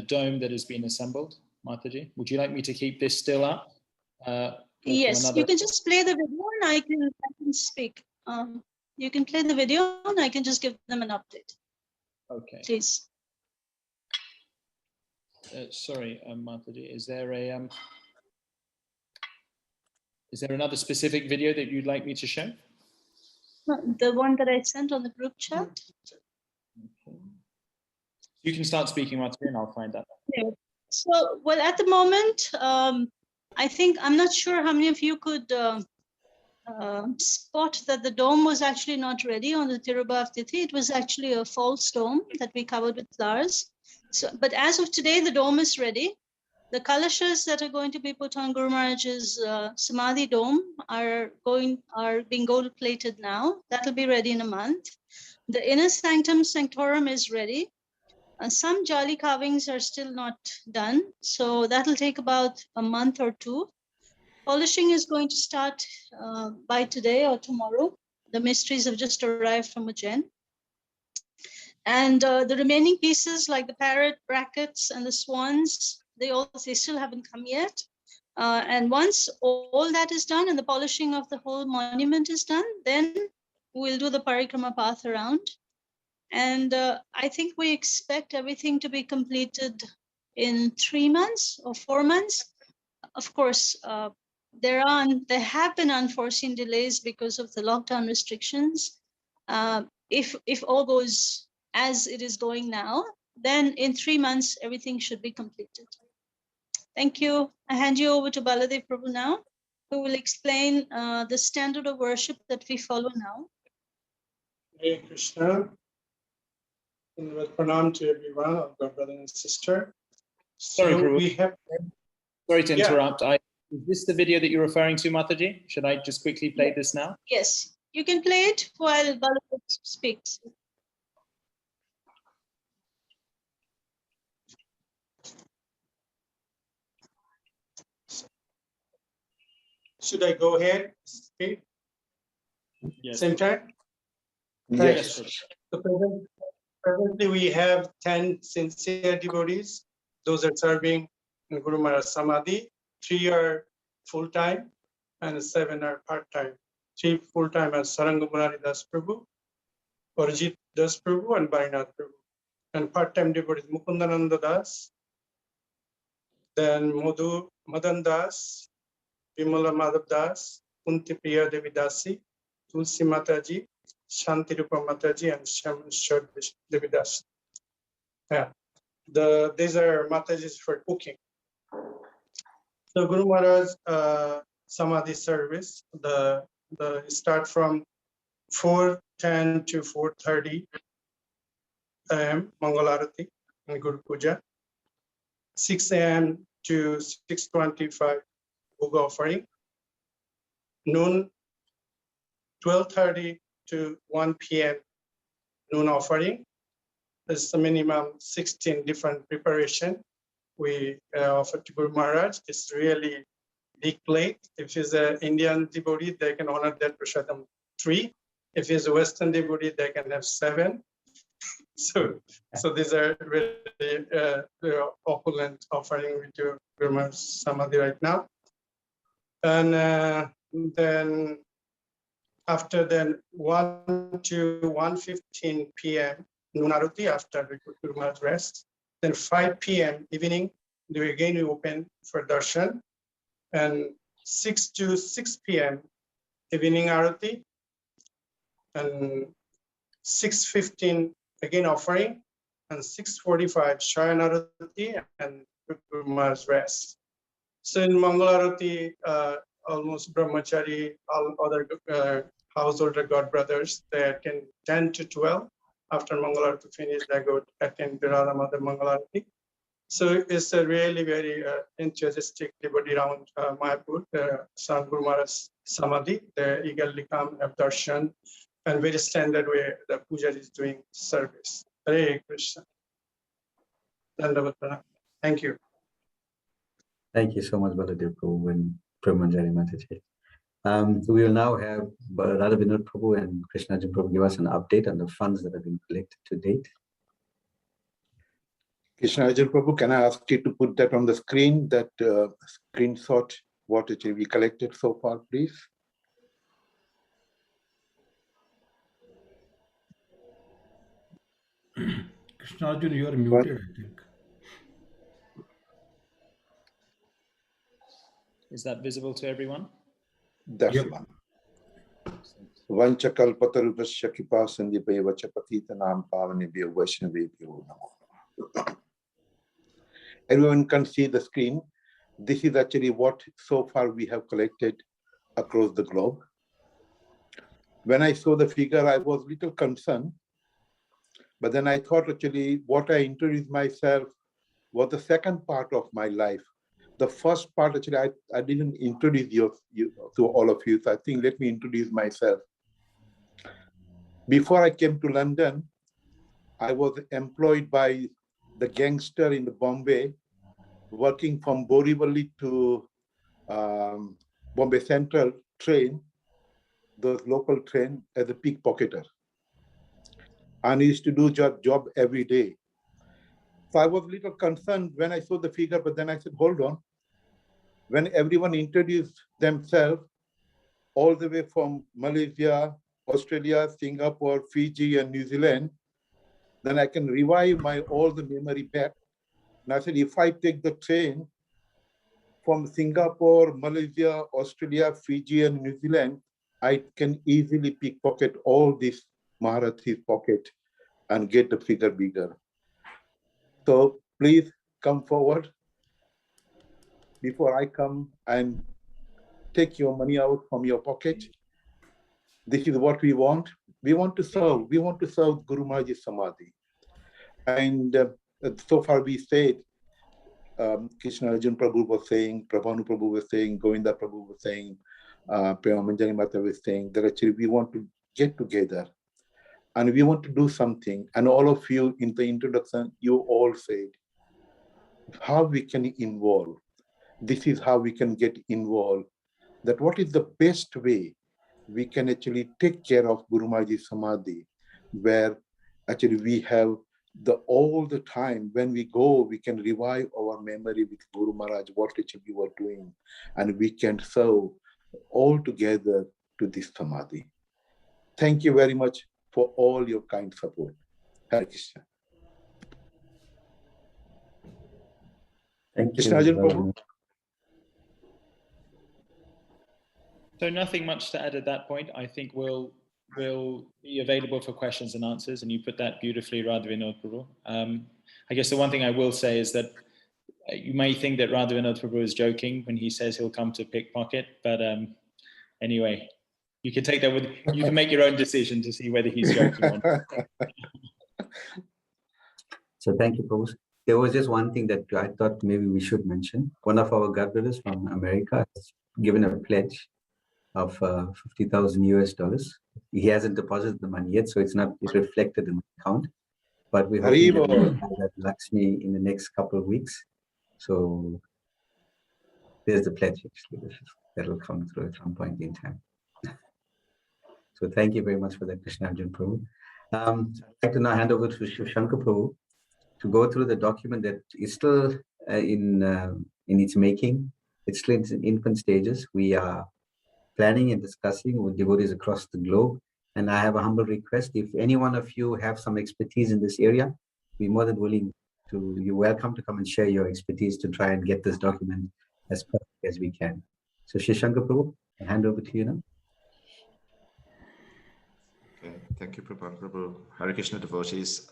dome that has been assembled. Mataji, would you like me to keep this still up? Yes, you can just play the video and I can speak. You can play the video and I can just give them an update. Okay. Please. Sorry, Mataji, is there another specific video that you'd like me to show? The one that I sent on the group chat. Okay. You can start speaking, Mataji, and I'll find that. Yeah. So, well, at the moment, I think, I'm not sure how many of you could spot that the dome was actually not ready on the Tirubhakti. It was actually a false dome that we covered with flowers. So, but as of today, the dome is ready. The kalashas that are going to be put on Guru Maharaj's Samadhi dome are being gold plated now. That'll be ready in a month. The inner sanctum sanctorum is ready. Some jali carvings are still not done, so that'll take about a month or two. Polishing is going to start by today or tomorrow. The mysteries have just arrived from Ujjain. And the remaining pieces like the parrot brackets and the swans, they still haven't come yet. And once all that is done and the polishing of the whole monument is done, then we'll do the parikrama path around. And I think we expect everything to be completed in 3 months or 4 months. Of course, there have been unforeseen delays because of the lockdown restrictions. If all goes as it is going now, then in 3 months, everything should be completed. Thank you. I hand you over to Baladev Prabhu now, who will explain the standard of worship that we follow now. Hare Krishna. And with pranam to everyone, our brother and sister. Sorry, Prabhu. Sorry to interrupt. Yeah. Is this the video that you're referring to, Mataji? Should I just quickly play this now? Yes, you can play it while Baladev speaks. Should I go ahead? Speak? Yes. Same time? Yes. So presently we have 10 sincere devotees. Those are serving in Guru Maharaj Samadhi. 3 are full-time and 7 are part-time. 3 full-time are Saranga Murari Das Prabhu, Arijit Das Prabhu, and Barinath Prabhu. And part-time devotees Mukundananda Das, then Madhu Madan Das, Vimala Madhav Das, Kunti Priya Devi Dasi, Tulsi Mataji, Shanti Rupa Mataji, and Shamshad Devi Dasi. Yeah, these are Matajis for cooking. So Guru Maharaj Samadhi service, the start from 4:10 to 4:30 a.m. Mangalarati and Guru Puja. 6 a.m. to 6:25 Bhoga offering. Noon 12:30 to 1 p.m. noon offering. There's a minimum 16 different preparation we offer to Guru Maharaj. It's really big plate. If he's an Indian devotee, they can honor that prasadam 3. If he's a Western devotee, they can have 7. So these are really opulent offering we do Guru Maharaj Samadhi right now. And then after then 1 to 1:15 p.m. noon arati after the Guru Maharaj rest. Then 5 p.m. evening, we open for darshan. And 6 to 6 p.m. evening arati. And 6:15 again offering. And 6:45 shayan arati and Guru Maharaj rest. So in Mangalarati, almost brahmachari, all other householder god brothers, they attend 10 to 12. After Mangalarati finish, they go attend Virada Mother Mangalarati. So it's a really very enthusiastic devotee around Mayapur, San Guru Maharaj Samadhi. They eagerly come, have darshan, and very standard way the puja is doing service. Hare Krishna. Thank you. Thank you so much, Baladev Prabhu and Brahmanjari Mataji. We will now have Radha Vinod Prabhu and Krishnaji Prabhu give us an update on the funds that have been collected to date. Krishna Arjun Prabhu, can I ask you to put that on the screen, that screenshot, what actually we collected so far, please? Krishna Arjun, you are muted, I think. Is that visible to everyone? That's the one. Vanchakalpatarupasya kripa sandhipeva chapatitanam pavanebhyo vaishnavebhyo namo. Everyone can see the screen. This is actually what so far we have collected across the globe. When I saw the figure, I was a little concerned, but then I thought actually what I introduced myself was the second part of my life. The first part, actually, I didn't introduce you to all of you, so I think let me introduce myself. Before I came to London, I was employed by the gangster in the Bombay, working from Borivali to Bombay Central train, those local train, as a pickpocketer. And I used to do job every day. So I was a little concerned when I saw the figure, but then I said, hold on. When everyone introduced themselves, all the way from Malaysia, Australia, Singapore, Fiji, and New Zealand, then I can revive all the memory back. And I said, if I take the train from Singapore, Malaysia, Australia, Fiji, and New Zealand, I can easily pickpocket all these Maharathis pocket and get the figure bigger. So please come forward before I come and take your money out from your pocket. This is what we want. We want to serve. We want to serve Guru Maharaj's Samadhi. And so far we said, Krishna Arjun Prabhu was saying, Prabhanu Prabhu was saying, Govinda Prabhu was saying, Premamanjari Mata was saying, that actually we want to get together and we want to do something. And all of you in the introduction, you all said how we can involve. This is how we can get involved. That what is the best way we can actually take care of Guru Maharaj's Samadhi. where actually we have all the time when we go, we can revive our memory with Guru Maharaj, what actually we were doing, and we can serve all together to this Samadhi. Thank you very much for all your kind support. Hare Krishna. Thank you. Krishna Arjun Prabhu. So nothing much to add at that point. I think we'll be available for questions and answers, and you put that beautifully, Radhavinod Prabhu. I guess the one thing I will say is that you may think that Radhavinod Prabhu is joking when he says he'll come to pickpocket, but anyway, you can take that with, you can make your own decision to see whether he's joking or not. So thank you, Prabhu. There was just one thing that I thought maybe we should mention. One of our godbrothers from America has given a pledge of $50,000 US. He hasn't deposited the money yet, so it's not reflected in the account. But we hope that Lakshmi in the next couple of weeks. So there's the pledge actually that will come through at some point in time. So thank you very much for that, Krishna Arjun Prabhu. I'd like to now hand over to Shiv Shankar Prabhu to go through the document that is still in its making. It's still in infant stages. We are planning and discussing with devotees across the globe. And I have a humble request. If any one of you have some expertise in this area, we're more than willing to, you're welcome to come and share your expertise to try and get this document as perfect as we can. So Shiv Shankar Prabhu, I hand over to you now. Okay, thank you, Prabhu. Hare Krishna devotees.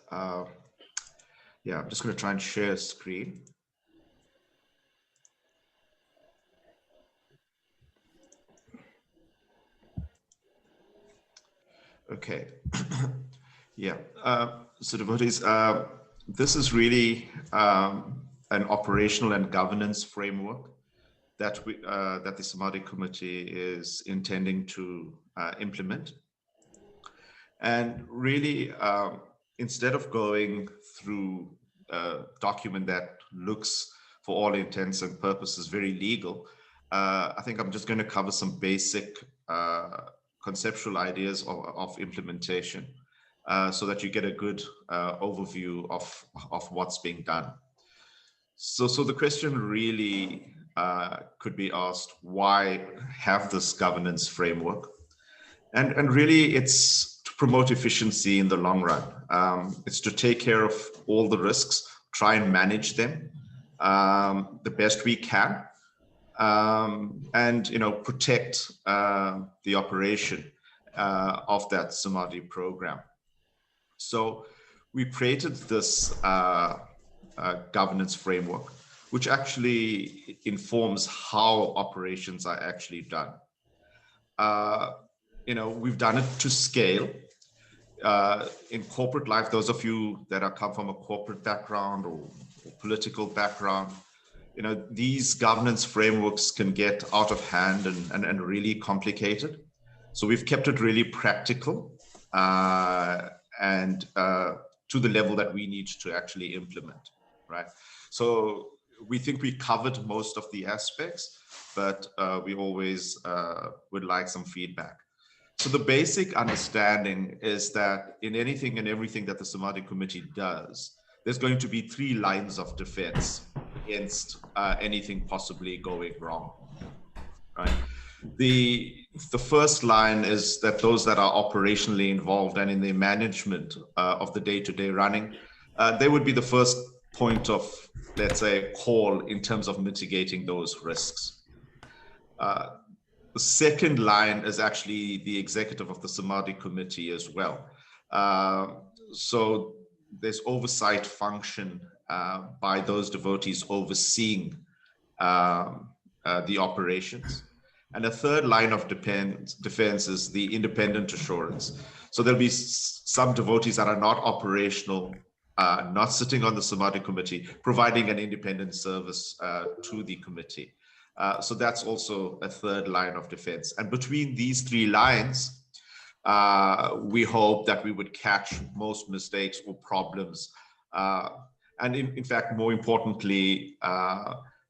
Yeah, I'm just going to try and share a screen. Okay. Yeah. So devotees, this is really an operational and governance framework that that the Samadhi Committee is intending to implement. And really, instead of going through a document that looks, for all intents and purposes, very legal, I think I'm just going to cover some basic conceptual ideas of implementation so that you get a good overview of what's being done. So the question really could be asked, why have this governance framework? And really it's to promote efficiency in the long run. It's to take care of all the risks, try and manage them the best we can. And protect the operation of that Samadhi program. So we created this governance framework, which actually informs how operations are actually done. We've done it to scale. In corporate life, those of you that come from a corporate background or political background, these governance frameworks can get out of hand and really complicated. So we've kept it really practical and to the level that we need to actually implement, right? So we think we covered most of the aspects, but we always would like some feedback. So the basic understanding is that in anything and everything that the Samadhi Committee does, there's going to be 3 lines of defense against anything possibly going wrong, right? The first line is that those that are operationally involved and in the management of the day-to-day running, they would be the first point of, let's say, call in terms of mitigating those risks. The second line is actually the executive of the Samadhi Committee as well. So there's oversight function by those devotees overseeing the operations. And a third line of defense is the independent assurance. So there'll be some devotees that are not operational, not sitting on the Samadhi Committee, providing an independent service to the committee. So that's also a third line of defense. And between these 3 lines, we hope that we would catch most mistakes or problems. And in fact, more importantly,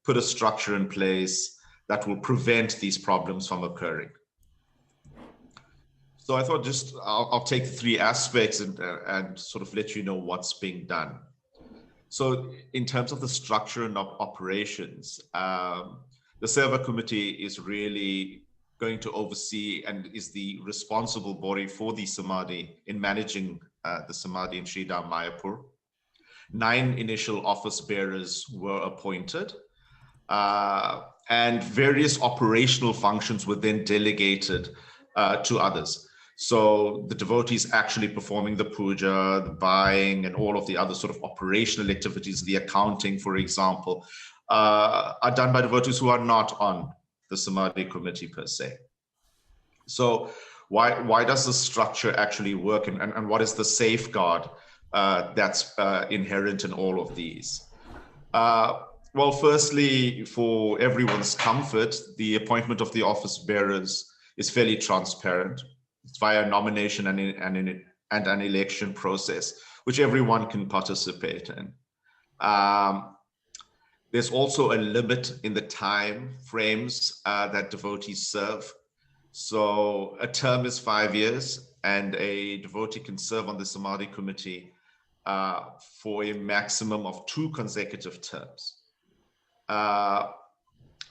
put a structure in place that will prevent these problems from occurring. So I thought I'll take 3 aspects and sort of let you know what's being done. So in terms of the structure and operations, the Seva Committee is really going to oversee and is the responsible body for the Samadhi in managing the Samadhi in Sri Mayapur. 9 initial office bearers were appointed, and various operational functions were then delegated to others. So the devotees actually performing the puja, the buying, and all of the other sort of operational activities, the accounting, for example, are done by devotees who are not on the Samadhi committee per se. So why does the structure actually work, and what is the safeguard that's inherent in all of these? Well, firstly, for everyone's comfort, the appointment of the office bearers is fairly transparent. It's via nomination and an election process, which everyone can participate in. There's also a limit in the time frames that devotees serve. So a term is 5 years, and a devotee can serve on the Samadhi committee for a maximum of 2 consecutive terms.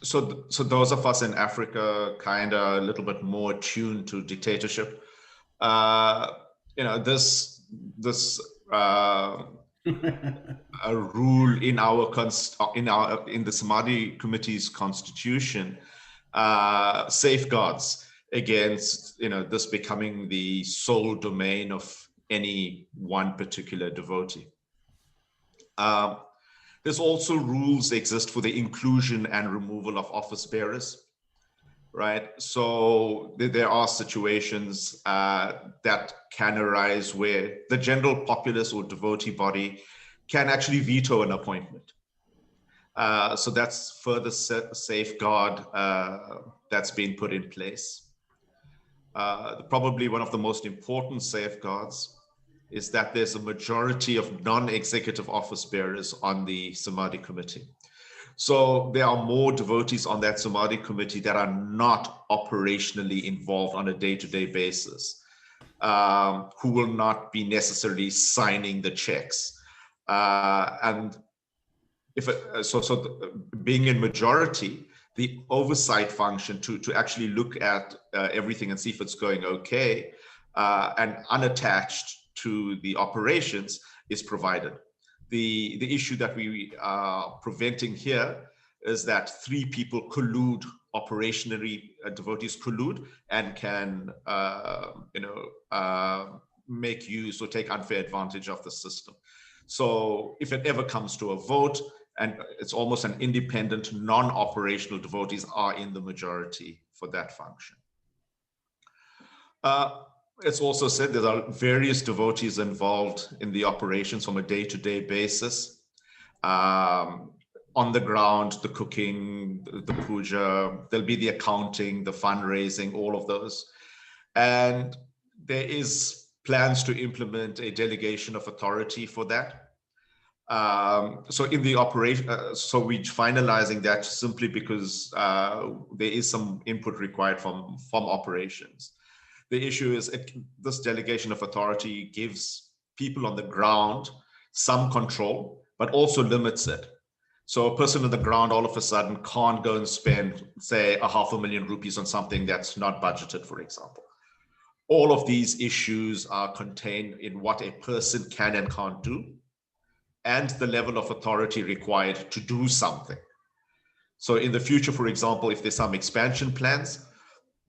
So those of us in Africa kind of a little bit more attuned to dictatorship. You know, this a rule in the Samadhi committee's constitution safeguards against, you know, this becoming the sole domain of any one particular devotee. There's also rules exist for the inclusion and removal of office bearers, right? So there are situations that can arise where the general populace or devotee body can actually veto an appointment. So that's further safeguard that's been put in place. Probably one of the most important safeguards is that there's a majority of non-executive office bearers on the Samadhi committee. So there are more devotees on that Samadhi committee that are not operationally involved on a day-to-day basis, who will not be necessarily signing the checks. And being in majority, the oversight function to actually look at everything and see if it's going okay and unattached to the operations is provided. The issue that we are preventing here is that 3 people collude operationally, devotees collude and can make use or take unfair advantage of the system. So if it ever comes to a vote, and it's almost an independent, non-operational devotees are in the majority for that function. It's also said there are various devotees involved in the operations from a day-to-day basis. On the ground, the cooking, the puja, there'll be the accounting, the fundraising, all of those. And there is plans to implement a delegation of authority for that. So in the operation, so we're finalizing that simply because there is some input required from operations. The issue is this delegation of authority gives people on the ground some control, but also limits it. So a person on the ground all of a sudden can't go and spend, say, 500,000 rupees on something that's not budgeted, for example. All of these issues are contained in what a person can and can't do, and the level of authority required to do something. So in the future, for example, if there's some expansion plans,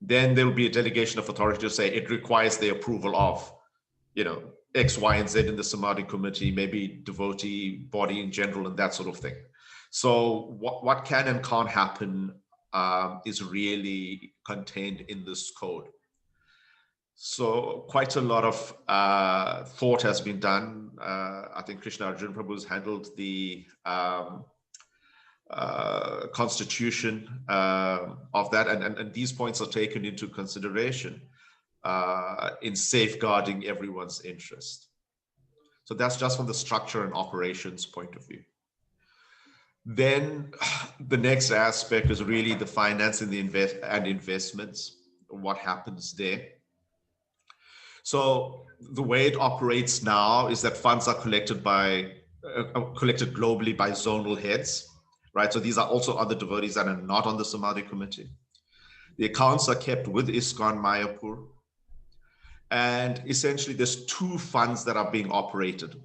then there will be a delegation of authority to say it requires the approval of, you know, X, Y, and Z in the Samadhi committee, maybe devotee body in general, and that sort of thing. So what can and can't happen is really contained in this code. So quite a lot of thought has been done. I think Krishna Arjun Prabhu has handled the constitution of that, and these points are taken into consideration in safeguarding everyone's interest. So that's just from the structure and operations point of view. Then the next aspect is really the finance and the investments, what happens there. So the way it operates now is that funds are collected collected globally by zonal heads, right? So these are also other devotees that are not on the Samadhi committee. The accounts are kept with ISKCON Mayapur. And essentially there's two funds that are being operated.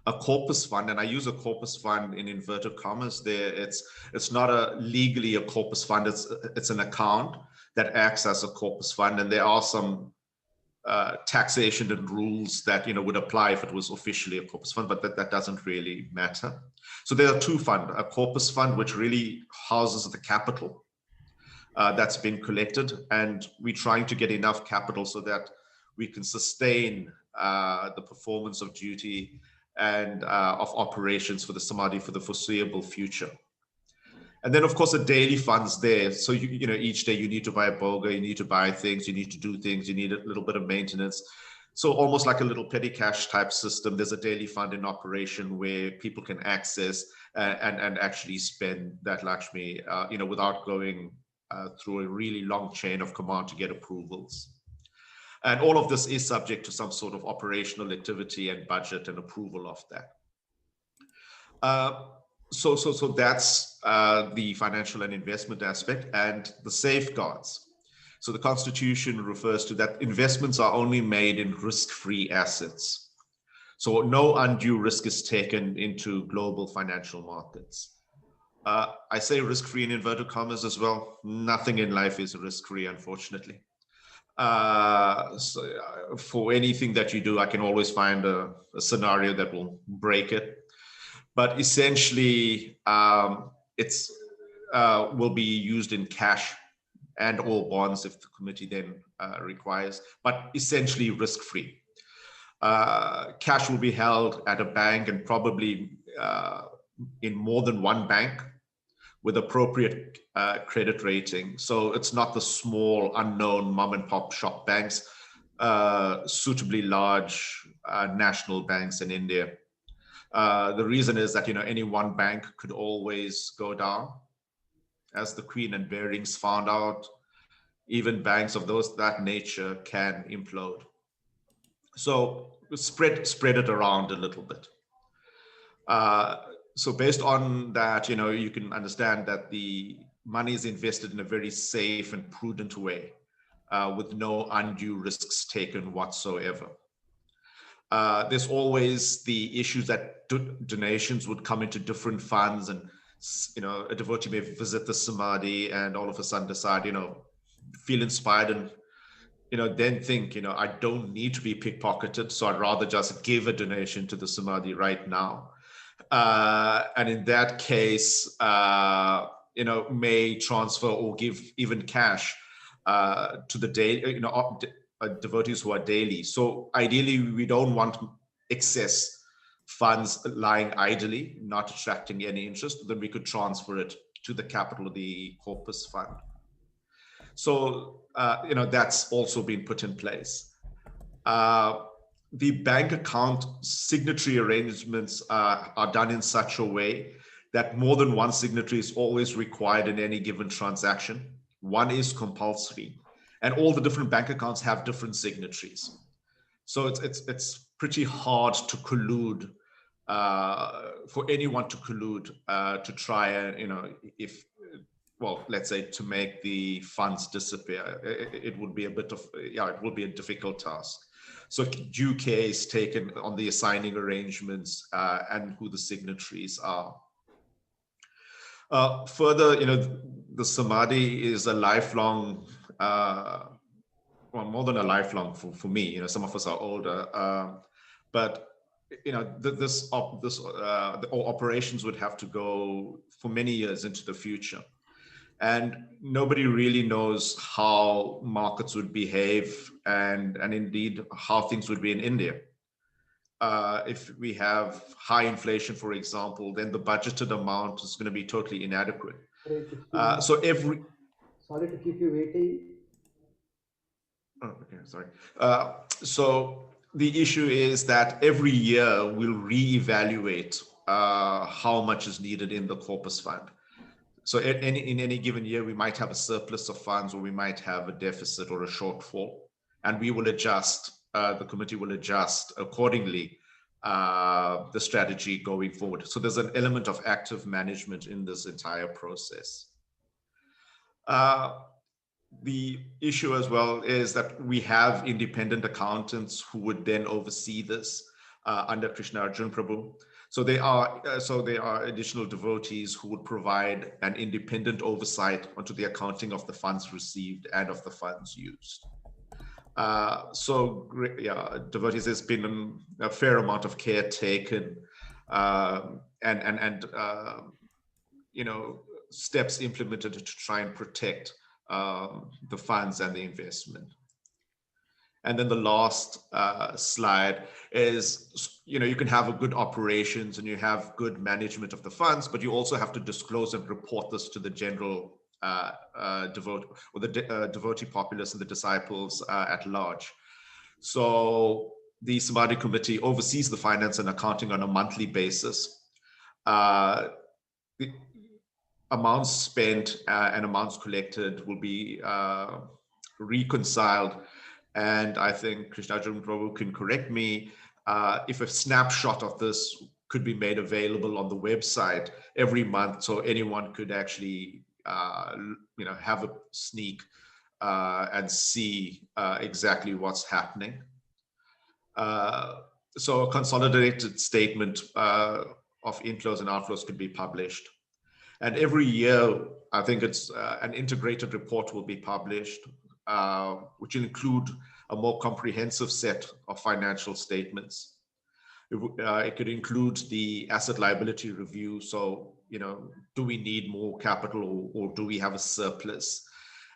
A corpus fund, and I use a corpus fund in inverted commas there. It's not legally a corpus fund, it's an account that acts as a corpus fund, and there are some taxation and rules that would apply if it was officially a corpus fund, but that doesn't really matter. So there are two funds, a corpus fund which really houses the capital that's been collected, and we're trying to get enough capital so that we can sustain the performance of duty and of operations for the Samadhi for the foreseeable future. And then, of course, the daily funds there. So, each day you need to buy a boga, you need to buy things, you need to do things, you need a little bit of maintenance. So almost like a little petty cash type system, there's a daily fund in operation where people can access and actually spend that Lakshmi, without going through a really long chain of command to get approvals. And all of this is subject to some sort of operational activity and budget and approval of that. So that's the financial and investment aspect, and the safeguards. So the Constitution refers to that investments are only made in risk-free assets. So no undue risk is taken into global financial markets. I say risk-free in inverted commas as well. Nothing in life is risk-free, unfortunately. So for anything that you do, I can always find a scenario that will break it. But essentially, it's will be used in cash and or bonds if the committee then requires, but essentially risk-free. Cash will be held at a bank and probably in more than one bank with appropriate credit rating. So it's not the small, unknown mom and pop shop banks, suitably large national banks in India. The reason is that, any one bank could always go down. As the Queen and Bearings found out, even banks of that nature can implode. So spread it around a little bit. So based on that, you can understand that the money is invested in a very safe and prudent way, with no undue risks taken whatsoever. There's always the issues that donations would come into different funds, and a devotee may visit the Samadhi and all of a sudden decide, feel inspired and then think, I don't need to be pickpocketed, so I'd rather just give a donation to the Samadhi right now. And in that case, may transfer or give even cash to the day, devotees who are daily. So ideally, we don't want excess funds lying idly, not attracting any interest. Then we could transfer it to the capital of the corpus fund. So, that's also been put in place. The bank account signatory arrangements are done in such a way that more than one signatory is always required in any given transaction. One is compulsory, and all the different bank accounts have different signatories. So it's pretty hard to collude, for anyone to collude to try and, let's say to make the funds disappear. It would be a bit of, it would be a difficult task. So due care is taken on the assigning arrangements and who the signatories are. Further, the Samadhi is a lifelong, well, more than a lifelong for me. Some of us are older, but the operations would have to go for many years into the future. And nobody really knows how markets would behave and indeed how things would be in India. If we have high inflation, for example, then the budgeted amount is going to be totally inadequate. So sorry to keep you waiting. Oh, okay, sorry. So the issue is that every year we'll reevaluate how much is needed in the corpus fund. So in any given year, we might have a surplus of funds, or we might have a deficit or a shortfall, and we will adjust the committee will adjust accordingly the strategy going forward. So there's an element of active management in this entire process. The issue as well is that we have independent accountants who would then oversee this under Krishna Arjun Prabhu. So there are additional devotees who would provide an independent oversight onto the accounting of the funds received and of the funds used. Devotees, there's been a fair amount of care taken and steps implemented to try and protect the funds and the investment. And then the last slide is, you can have a good operations and you have good management of the funds, but you also have to disclose and report this to the general devotee populace and the disciples at large. So the Samadhi committee oversees the finance and accounting on a monthly basis. The amounts spent and amounts collected will be reconciled. And I think Krishna Arjun Prabhu can correct me if a snapshot of this could be made available on the website every month, so anyone could actually have a sneak and see exactly what's happening. So a consolidated statement of inflows and outflows could be published. And every year, I think it's an integrated report will be published, which will include a more comprehensive set of financial statements. It could include the asset liability review. So, do we need more capital or do we have a surplus?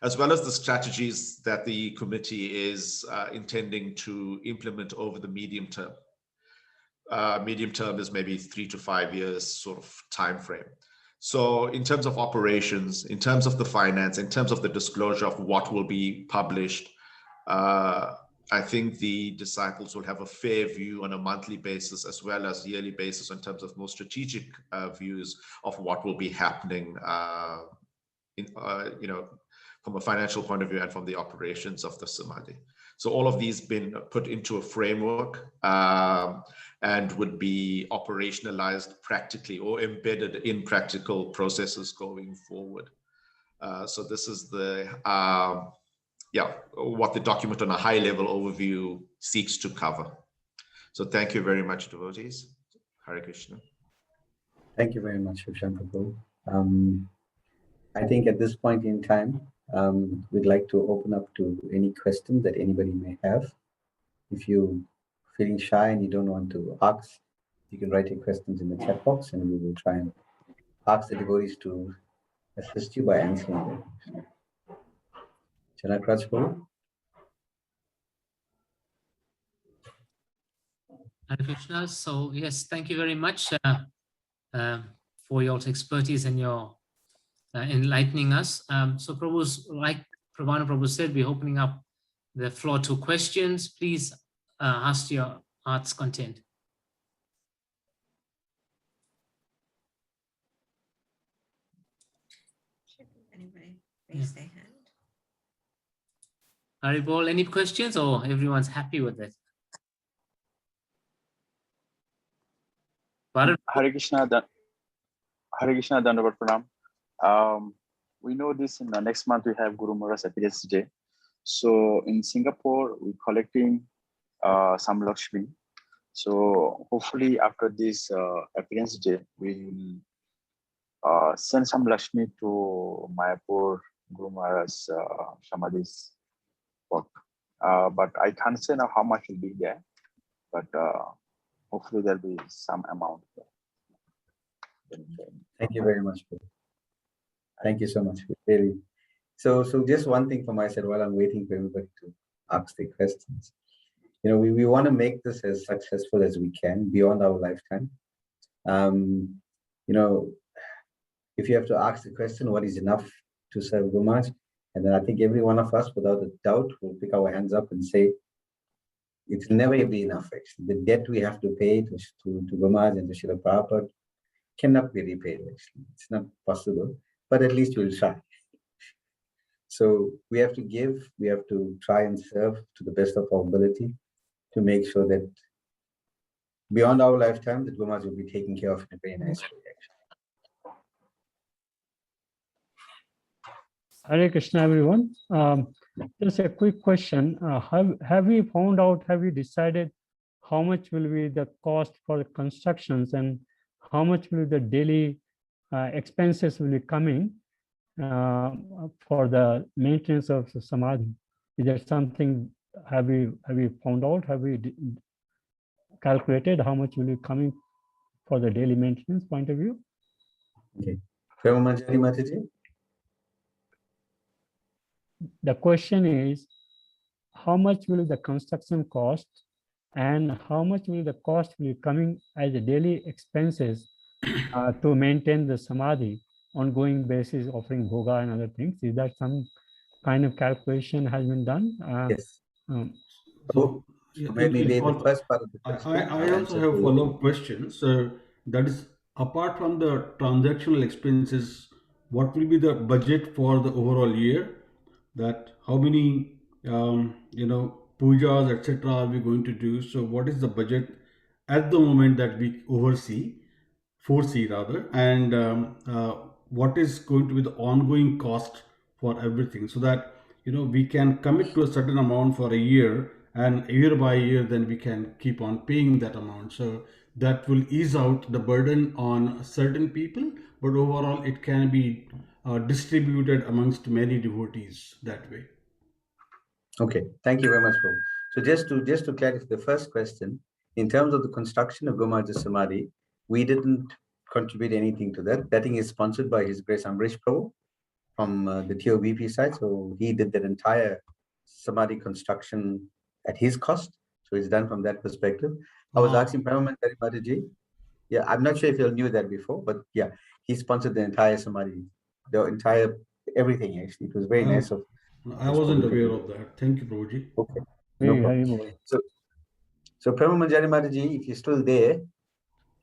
As well as the strategies that the committee is intending to implement over the medium term. Medium term is maybe 3 to 5 years sort of time frame. So in terms of operations, in terms of the finance, in terms of the disclosure of what will be published, I think the disciples will have a fair view on a monthly basis as well as yearly basis in terms of more strategic views of what will be happening from a financial point of view and from the operations of the Samadhi. So all of these been put into a framework and would be operationalized practically or embedded in practical processes going forward. So this is the what the document on a high level overview seeks to cover. So thank you very much, devotees. Hare Krishna. Thank you very much, Shankar Prabhu. I think at this point in time, we'd like to open up to any questions that anybody may have. If you're feeling shy and you don't want to ask, you can write your questions in the chat box and we will try and ask the devotees to assist you by answering them. Janaka Prabhu. Hare Krishna. So yes, thank you very much for your expertise and your enlightening us. So Prabhu's, like Pravana Prabhu said, we're opening up the floor to questions. Please ask your heart's content. Anybody raise their hand? Haribol, any questions or everyone's happy with it? Hare Krishna, Dandavat Pranam. We know this in the next month we have Guru Maharaj's appearance day. So in Singapore, we're collecting some Lakshmi. So hopefully after this appearance day, we will send some Lakshmi to Mayapur Guru Maharaj's Samadhi's work. But I can't say now how much will be there. But hopefully there'll be some amount there. Thank you very much. Thank you so much. Really. So just one thing from my side while I'm waiting for everybody to ask the questions. We want to make this as successful as we can beyond our lifetime. If you have to ask the question, what is enough to serve Guru Maharaj? And then I think every one of us, without a doubt, will pick our hands up and say, it will never be enough, actually. The debt we have to pay to Guru Maharaj and to Srila Prabhupada cannot be repaid, actually. It's not possible, but at least we'll try. So we have to give, we have to try and serve to the best of our ability. to make sure that beyond our lifetime, the Guru Maharaj will be taken care of in a very nice way. Hare Krishna, everyone. Just a quick question. Have we found out, have we decided how much will be the cost for the constructions and how much will the daily expenses will be coming for the maintenance of the Samadhi? Is there something, have we found out, have we calculated how much will be coming for the daily maintenance point of view? Okay. Premamanjari Mataji? The question is, how much will the construction cost and how much will the cost be coming as a daily expenses to maintain the Samadhi ongoing basis, offering bhoga and other things? Is that some kind of calculation has been done? Yes. So, maybe the first part of the question. I also have a follow-up question. So that is, apart from the transactional expenses, what will be the budget for the overall year? That how many pujas, etc. are we going to do? So what is the budget at the moment that we foresee rather, and what is going to be the ongoing cost for everything, so that we can commit to a certain amount for a year, and year by year then we can keep on paying that amount. So that will ease out the burden on certain people, but overall it can be distributed amongst many devotees that way. Okay, thank you very much, Prabhu. So just to clarify the first question, in terms of the construction of Guru Maharaj's Samadhi, we didn't contribute anything to that. That thing is sponsored by His Grace Amrish Prabhu from the TOBP side. So he did that entire Samadhi construction at his cost. So it's done from that perspective. I was asking Pramamanjari Mataji. Yeah, I'm not sure if you knew that before, but yeah, he sponsored the entire Samadhi, the entire everything actually. It was very nice of. I wasn't aware of that. Thank you, Prabhuji. Okay. No problem. So Pramamanjari Mataji, if you're still there,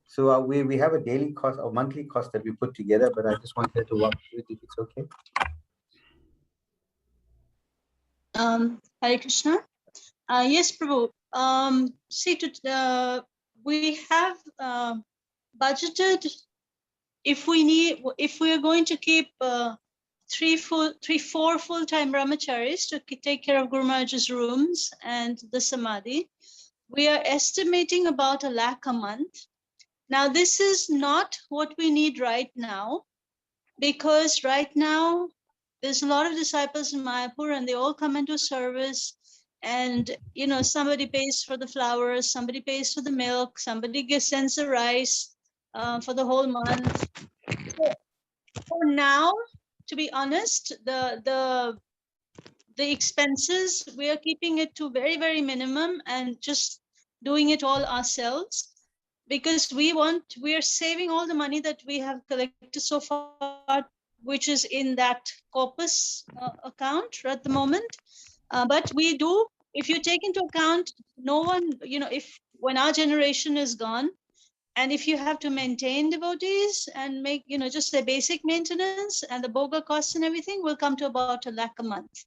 so we have a daily cost or monthly cost that we put together, but I just wanted to walk through it if it's okay. Hare Krishna. Yes, Prabhu. See, we have budgeted, if we are going to keep 4 full-time brahmacharis to take care of Guru Maharaj's rooms and the Samadhi, we are estimating about 1 lakh a month. Now, this is not what we need right now, because right now there's a lot of disciples in Mayapur and they all come into service, and somebody pays for the flowers, somebody pays for the milk, somebody sends the rice for the whole month. So for now, to be honest, the expenses, we are keeping it to very, very minimum and just doing it all ourselves, because we are saving all the money that we have collected so far, which is in that corpus account at the moment. But we do, if you take into account, no one, when our generation is gone, and if you have to maintain devotees and make, just the basic maintenance and the bhoga costs and everything, will come to about 1 lakh a month.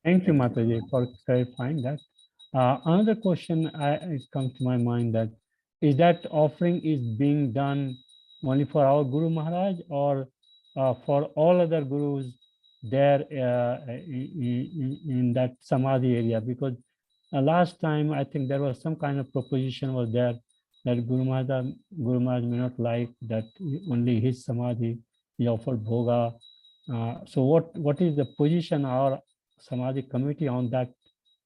Thank you, Mataji, for clarifying that. Another question is come to my mind, that is that offering is being done only for our Guru Maharaj or for all other gurus there in that Samadhi area? Because last time I think there was some kind of proposition was there that Guru Maharaj may not like that only his Samadhi he offered bhoga. So what is the position of our Samadhi committee on that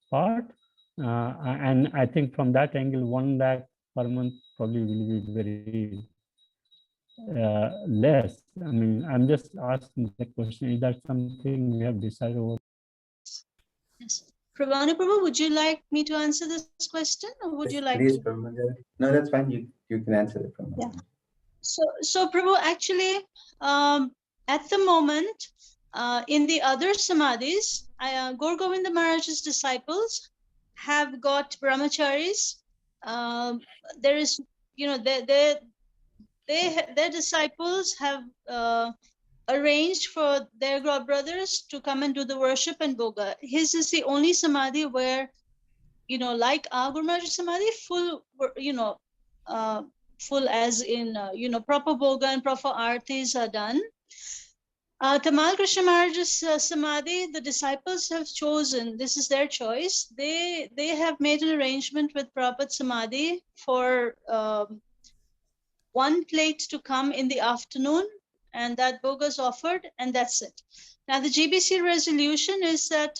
part? And I think from that angle, 1 lakh per month probably will be very less. I mean, I'm just asking the question, is that something we have decided over? Yes. Prabhu, would you like me to answer this question, or would you like Please, to? No, that's fine. You can answer it. Yeah. So Prabhu, actually, at the moment, in the other Samadhis, Gaur Govinda Maharaj's disciples have got brahmacharis. There is, their disciples have arranged for their god brothers to come and do the worship and boga. His is the only samadhi where, like our Guru Maharaj Samadhi, full, full as in, proper boga and proper artis are done. Tamal Krishna Maharaj's Samadhi, the disciples have chosen, this is their choice. They have made an arrangement with Prabhupada Samadhi for one plate to come in the afternoon, and that boga is offered, and that's it. Now, the GBC resolution is that,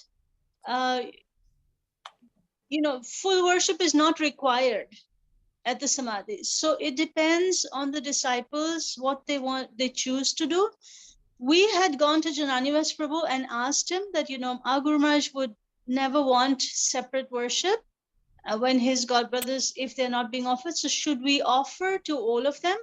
full worship is not required at the Samadhis. So it depends on the disciples, what they choose to do. We had gone to Jananiwas Prabhu and asked him that, our Guru Maharaj would never want separate worship when his godbrothers, if they're not being offered. So should we offer to all of them?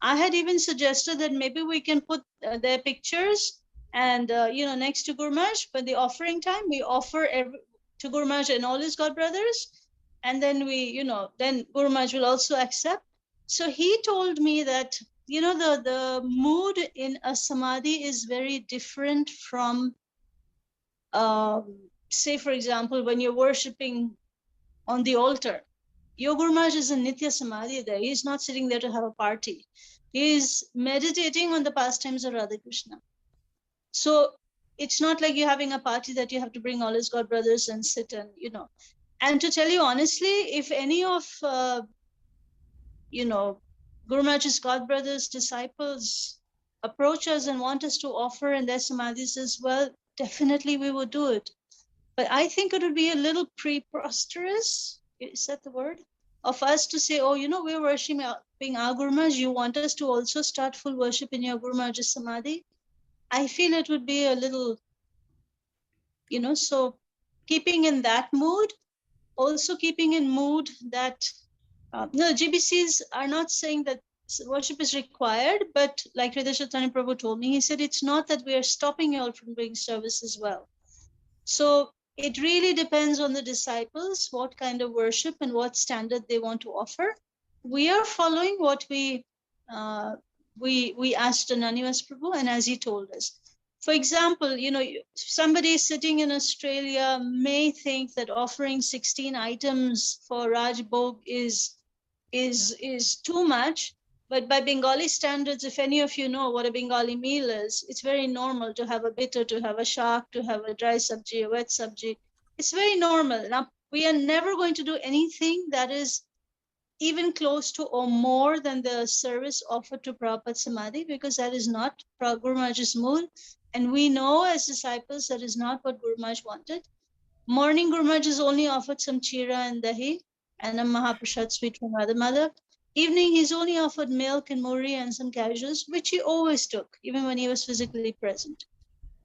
I had even suggested that maybe we can put their pictures and, next to Guru Maharaj, for the offering time, we offer to Guru Maharaj and all his godbrothers. And then then Guru Maharaj will also accept. So he told me that, the mood in a samadhi is very different from, say, for example, when you're worshipping on the altar. Your Guru Maharaj is in Nitya Samadhi there. He's not sitting there to have a party. He's meditating on the pastimes of Radha Krishna. So it's not like you're having a party that you have to bring all his god brothers and sit and, And to tell you honestly, if any of, Guru Maharaj's god brothers, disciples approach us and want us to offer in their samadhis as well, definitely we would do it. But I think it would be a little preposterous, is that the word? Of us to say, we're worshiping our Guru Maharaj, you want us to also start full worship in your Guru Maharaj's Samadhi? I feel it would be a little, so keeping in that mood, also keeping in mood that, no, GBCs are not saying that worship is required, but like Hridaya Chaitanya Prabhu told me, he said, it's not that we are stopping you all from doing service as well. So it really depends on the disciples, what kind of worship and what standard they want to offer. We are following what we asked Ananiwas Prabhu, and as he told us. For example, somebody sitting in Australia may think that offering 16 items for Raj Bhog is too much. But by Bengali standards, if any of you know what a Bengali meal is, it's very normal to have a bitter, to have a shak, to have a dry sabji, a wet sabji. It's very normal. Now, we are never going to do anything that is even close to or more than the service offered to Prabhupada Samadhi, because that is not Guru Maharaj's mood. And we know as disciples that is not what Guru Maharaj wanted. Morning Guru Maharaj has only offered some chira and dahi and a Mahaprasad sweet from Radha Madhav. Evening, he's only offered milk and muri and some cashews, which he always took, even when he was physically present.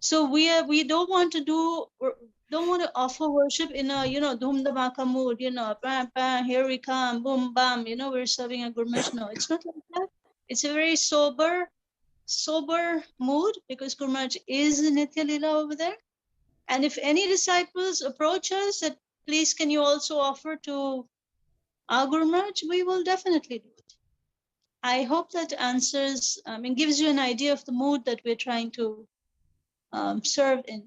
So we don't want to offer worship in a, dhum dhamaka mood, bam, bam, here we come, boom, bam, we're serving a Guru Maharaj. No, it's not like that. It's a very sober mood, because Guru Maharaj is Nitya Lila over there. And if any disciples approach us that, please, can you also offer to our Guru Maharaj, we will definitely do it. I hope that answers, gives you an idea of the mood that we're trying to serve in.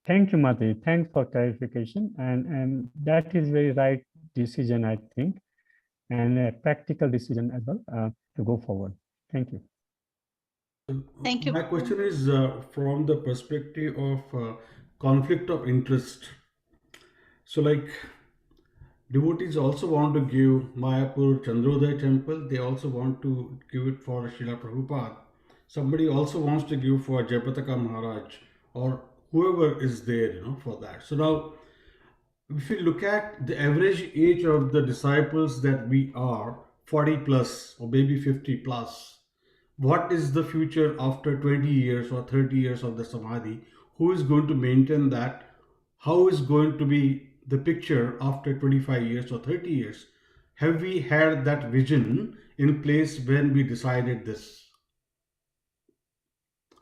Thank you, Mati. Thanks for clarification. And that is very right decision, I think, and a practical decision as well to go forward. Thank you. Thank you. My question is from the perspective of conflict of interest. So like devotees also want to give Mayapur Chandrodaya temple. They also want to give it for Srila Prabhupada. Somebody also wants to give for Jayapataka Maharaj or whoever is there, for that. So now, if you look at the average age of the disciples that we are, 40 plus or maybe 50 plus, what is the future after 20 years or 30 years of the Samadhi? Who is going to maintain that? How is going to be the picture after 25 years or 30 years? Have we had that vision in place when we decided this?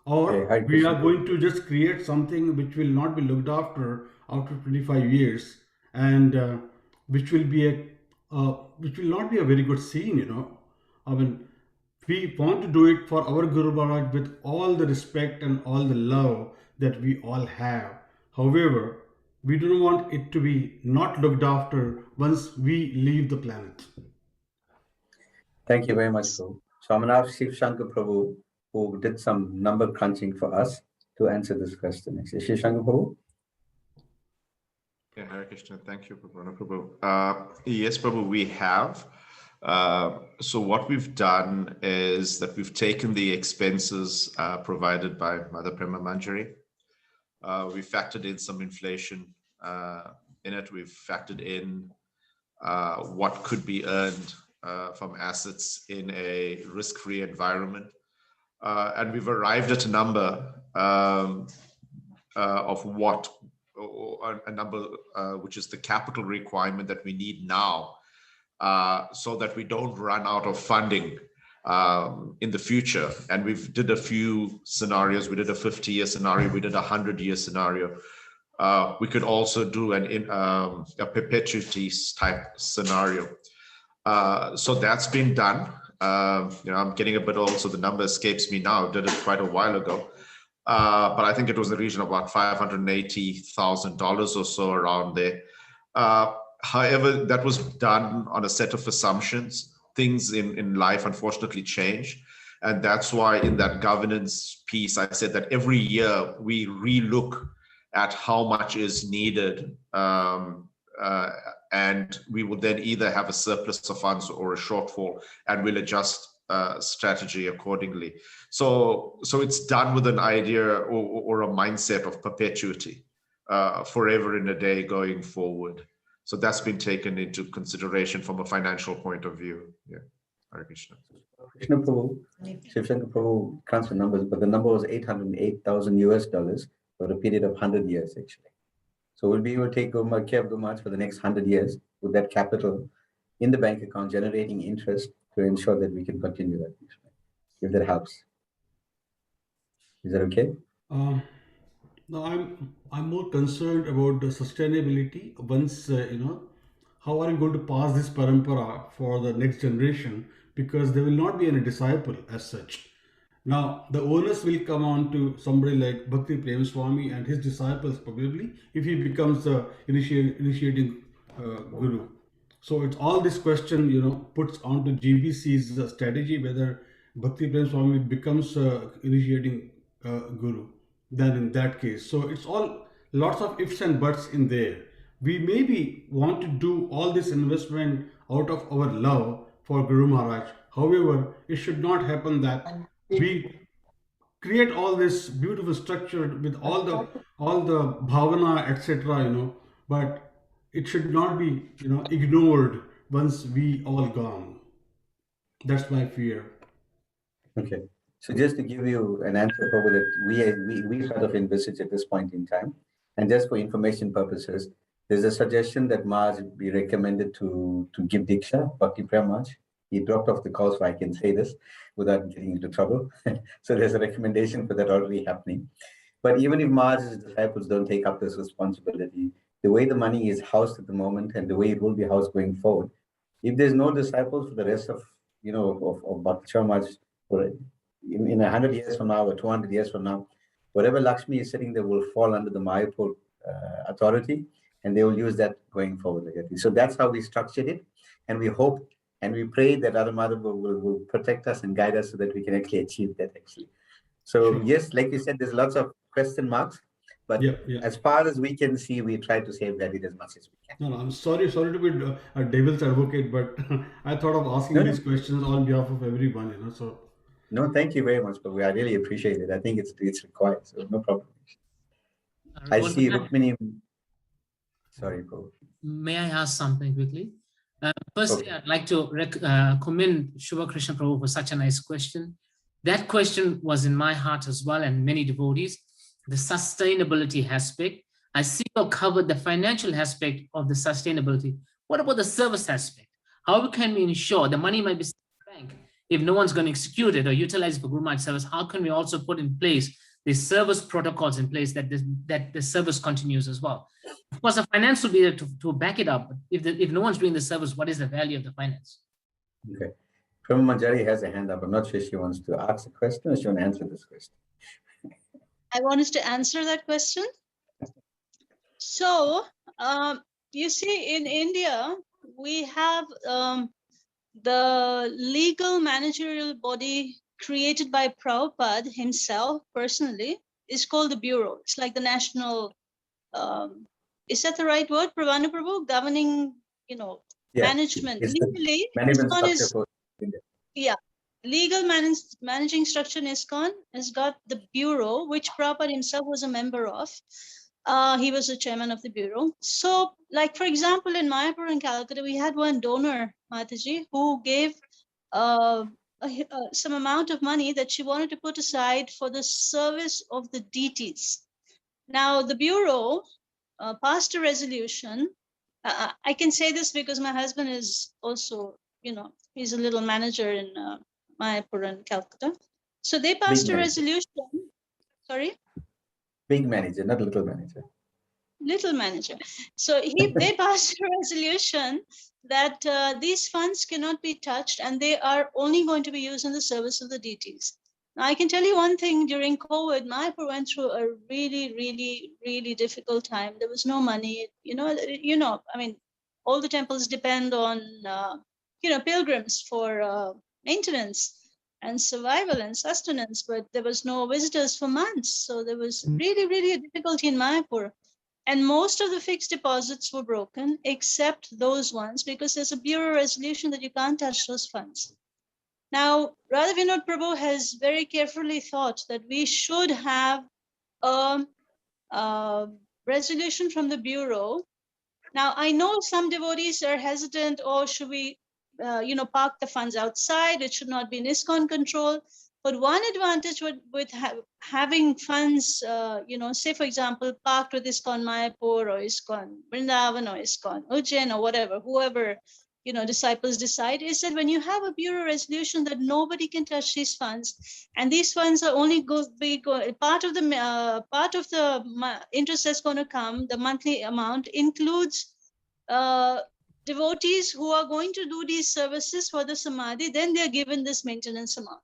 Or we are going to just create something which will not be looked after 25 years and which will not be a very good scene, We want to do it for our Guru Maharaj with all the respect and all the love that we all have. However, we don't want it to be not looked after once we leave the planet. Thank you very much, Prabhu. So I'm going to ask Shiv Shankar Prabhu, who did some number crunching for us, to answer this question. Shiv Shankar Prabhu? Yeah, Hare Krishna. Thank you, Prabhu. Yes, Prabhu, we have. So what we've done is that we've taken the expenses provided by Mother Prema Manjari. We factored in some inflation in it. We've factored in what could be earned from assets in a risk-free environment. And we've arrived at a number of what, a number which is the capital requirement that we need now, so that we don't run out of funding in the future. And we've did a few scenarios. We did a 50-year scenario. We did a 100-year scenario. We could also do a perpetuity type scenario. So that's been done. I'm getting a bit old, so the number escapes me now. Did it quite a while ago. But I think it was in the region of about $580,000 or so around there. However, that was done on a set of assumptions. Things in life unfortunately change. And that's why in that governance piece, I said that every year we relook at how much is needed. And we will then either have a surplus of funds or a shortfall, and we'll adjust strategy accordingly. So it's done with an idea or a mindset of perpetuity, forever and a day going forward. So that's been taken into consideration from a financial point of view. Yeah, Hare Krishna. Krishna Prabhu, Shiv Shankar Prabhu crunch the numbers, but the number was $808,000 for a period of 100 years, actually. So we'll be able to take care of Guru Maharaj for the next 100 years with that capital in the bank account, generating interest to ensure that we can continue that, if that helps. Is that okay? No, I'm more concerned about the sustainability. Once how are you going to pass this parampara for the next generation? Because there will not be any disciple as such. Now the onus will come on to somebody like Bhakti Prem Swami and his disciples, probably, if he becomes the initiating guru. So it's all this question, puts onto GBC's strategy whether Bhakti Prem Swami becomes initiating guru. Then in that case, so it's all lots of ifs and buts in there. We maybe want to do all this investment out of our love for Guru Maharaj. However, it should not happen that we create all this beautiful structure with all the bhavana, etc. But it should not be ignored once we all gone. That's my fear. Okay. So just to give you an answer, Prabhu, that we sort of envisage at this point in time, and just for information purposes, there's a suggestion that Maharaj be recommended to give Diksha, Bhakti Prem Maharaj. He dropped off the call, so I can say this without getting into trouble. So there's a recommendation for that already happening. But even if Maharaj's disciples don't take up this responsibility, the way the money is housed at the moment and the way it will be housed going forward, if there's no disciples for the rest of Bhakti Maharaj, in 100 years from now or 200 years from now, whatever Lakshmi is sitting there will fall under the Mayapur authority, and they will use that going forward. So that's how we structured it, and we hope and we pray that Radha will protect us and guide us so that we can actually achieve that, actually. So sure. Yes, like you said, there's lots of question marks, but as far as we can see, we try to safeguard it as much as we can. No, I'm sorry to be a devil's advocate, but I thought of asking these questions on behalf of everyone, so. No, thank you very much, but I really appreciate it. I think it's required, so no problem. I see Rukmini. Sorry, Prabhu. May I ask something quickly? Firstly, I'd like to commend Shubha Krishna Prabhu for such a nice question. That question was in my heart as well, and many devotees. The sustainability aspect. I see you covered the financial aspect of the sustainability. What about the service aspect? How can we ensure the money might be in the bank? If no one's going to execute it or utilize it for Guru Maharaj service, how can we also put in place the service protocols in place that the service continues as well? Of course, the finance will be there to back it up. But if no one's doing the service, what is the value of the finance? Okay. Manjari has a hand up. I'm not sure she wants to ask a question or she wants to answer this question. I wanted to answer that question. So, you see, in India, we have the legal managerial body created by Prabhupada himself personally is called the Bureau. It's like the national, is that the right word, Pravana Prabhu? Governing, management. It's the Legally, management ISKCON structure is, for India. yeah, legal managing structure in ISKCON has got the Bureau, which Prabhupada himself was a member of. He was the chairman of the Bureau. So, like, for example, in Mayapur and Calcutta, we had one donor, Mataji, who gave some amount of money that she wanted to put aside for the service of the deities. Now, the Bureau passed a resolution. I can say this because my husband is also, he's a little manager in Mayapur and Calcutta. So they passed a resolution. Sorry? Big manager, not little manager. Little manager. So they passed a resolution that these funds cannot be touched and they are only going to be used in the service of the deities. Now, I can tell you one thing, during COVID, Mayapur went through a really, really, really difficult time. There was no money, I mean, all the temples depend on, pilgrims for maintenance and survival and sustenance, but there was no visitors for months. So there was really, really a difficulty in Mayapur. And most of the fixed deposits were broken, except those ones, because there's a Bureau resolution that you can't touch those funds. Now, Radha Vinod Prabhu has very carefully thought that we should have a resolution from the Bureau. Now, I know some devotees are hesitant, or should we, park the funds outside? It should not be in ISKCON control. But one advantage with having funds, say, for example, parked with ISKCON Mayapur or ISKCON Vrindavan or ISKCON Ujjain or whatever, whoever, disciples decide, is that when you have a Bureau resolution that nobody can touch these funds, and these funds are only part of the interest that's going to come, the monthly amount includes devotees who are going to do these services for the Samadhi, then they're given this maintenance amount.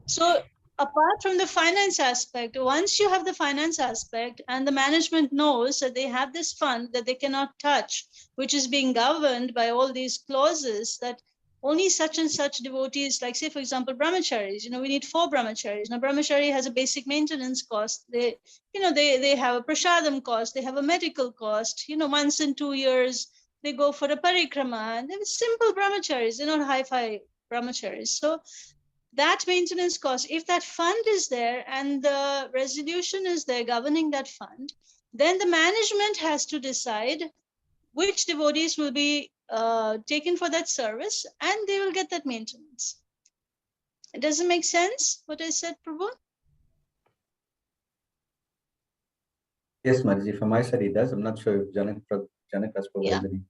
So apart from the finance aspect, once you have the finance aspect and the management knows that they have this fund that they cannot touch, which is being governed by all these clauses that only such and such devotees, like say, for example, brahmacharis, we need 4 brahmacharis. Now, brahmachari has a basic maintenance cost. They have a prasadam cost. They have a medical cost, once in 2 years, they go for a parikrama, and they're simple brahmacharis. They're not hi-fi brahmacharis. So that maintenance cost, if that fund is there and the resolution is there governing that fund, then the management has to decide which devotees will be taken for that service, and they will get that maintenance. It doesn't make sense what I said, Prabhu? Yes, Mataji, from my side it does. I'm not sure if Janaka's provided any.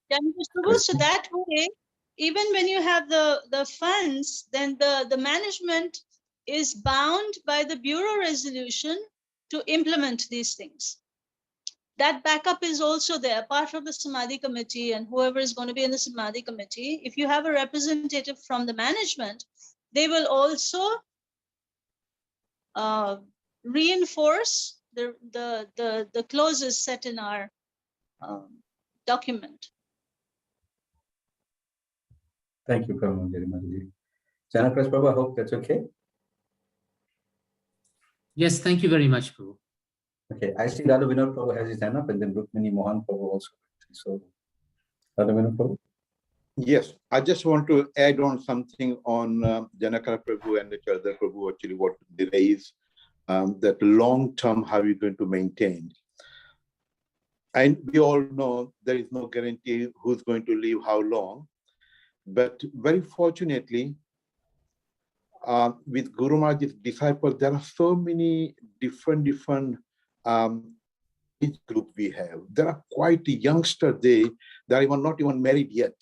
So that way, even when you have the funds, then the management is bound by the Bureau resolution to implement these things. That backup is also there, apart from the Samadhi committee and whoever is going to be in the Samadhi committee. If you have a representative from the management, they will also reinforce the clauses set in our document. Thank you, Mataji. Janaka Prabhu, I hope that's okay. Yes, thank you very much, Prabhu. Okay, I see Radha Vinod Prabhu has his hand up, and then Rukmini Mohan Prabhu also. So, Radha Vinod Prabhu. Yes, I just want to add on something on Janaka Prabhu and the Charu Prabhu, actually what they raise, that long term, how are you going to maintain? And we all know there is no guarantee who's going to live how long. But very fortunately, with Guru Maharaj's disciples, there are so many different age group we have. There are quite youngsters, they are not even married yet.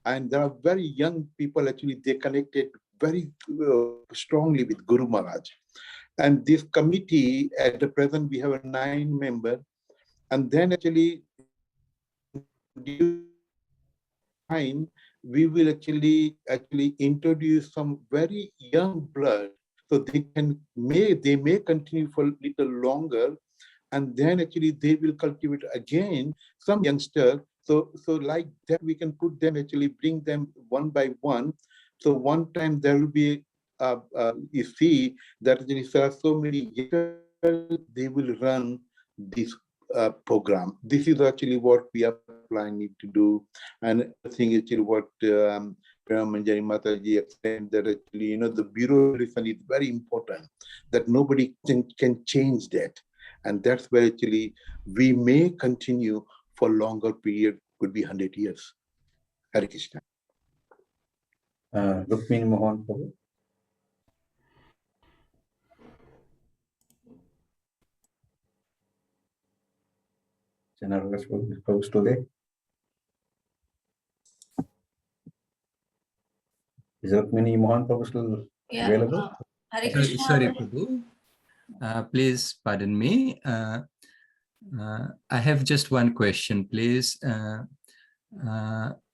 And there are very young people, actually, they connected very strongly with Guru Maharaj. And this committee, at the present, we have a 9 member. And then actually, time, we will actually introduce some very young blood, so they may continue for a little longer, and then actually they will cultivate again some youngster. So like that, we can put them, actually bring them one by one. So one time there will be, you see that there are so many youngsters, they will run this program. This is actually what we are planning to do. And I think actually what Manjari Mataji explained, that actually, the bureaucracy is very important, that nobody can change that. And that's where actually we may continue for longer period, could be 100 years. Hare Krishna. Rukmini Mohan Prabhu. Janaka Prabhu still there? Is Rukmini Mohan Prabhu still available? Hare Krishna. Sorry, Prabhu. Please pardon me. I have just one question, please.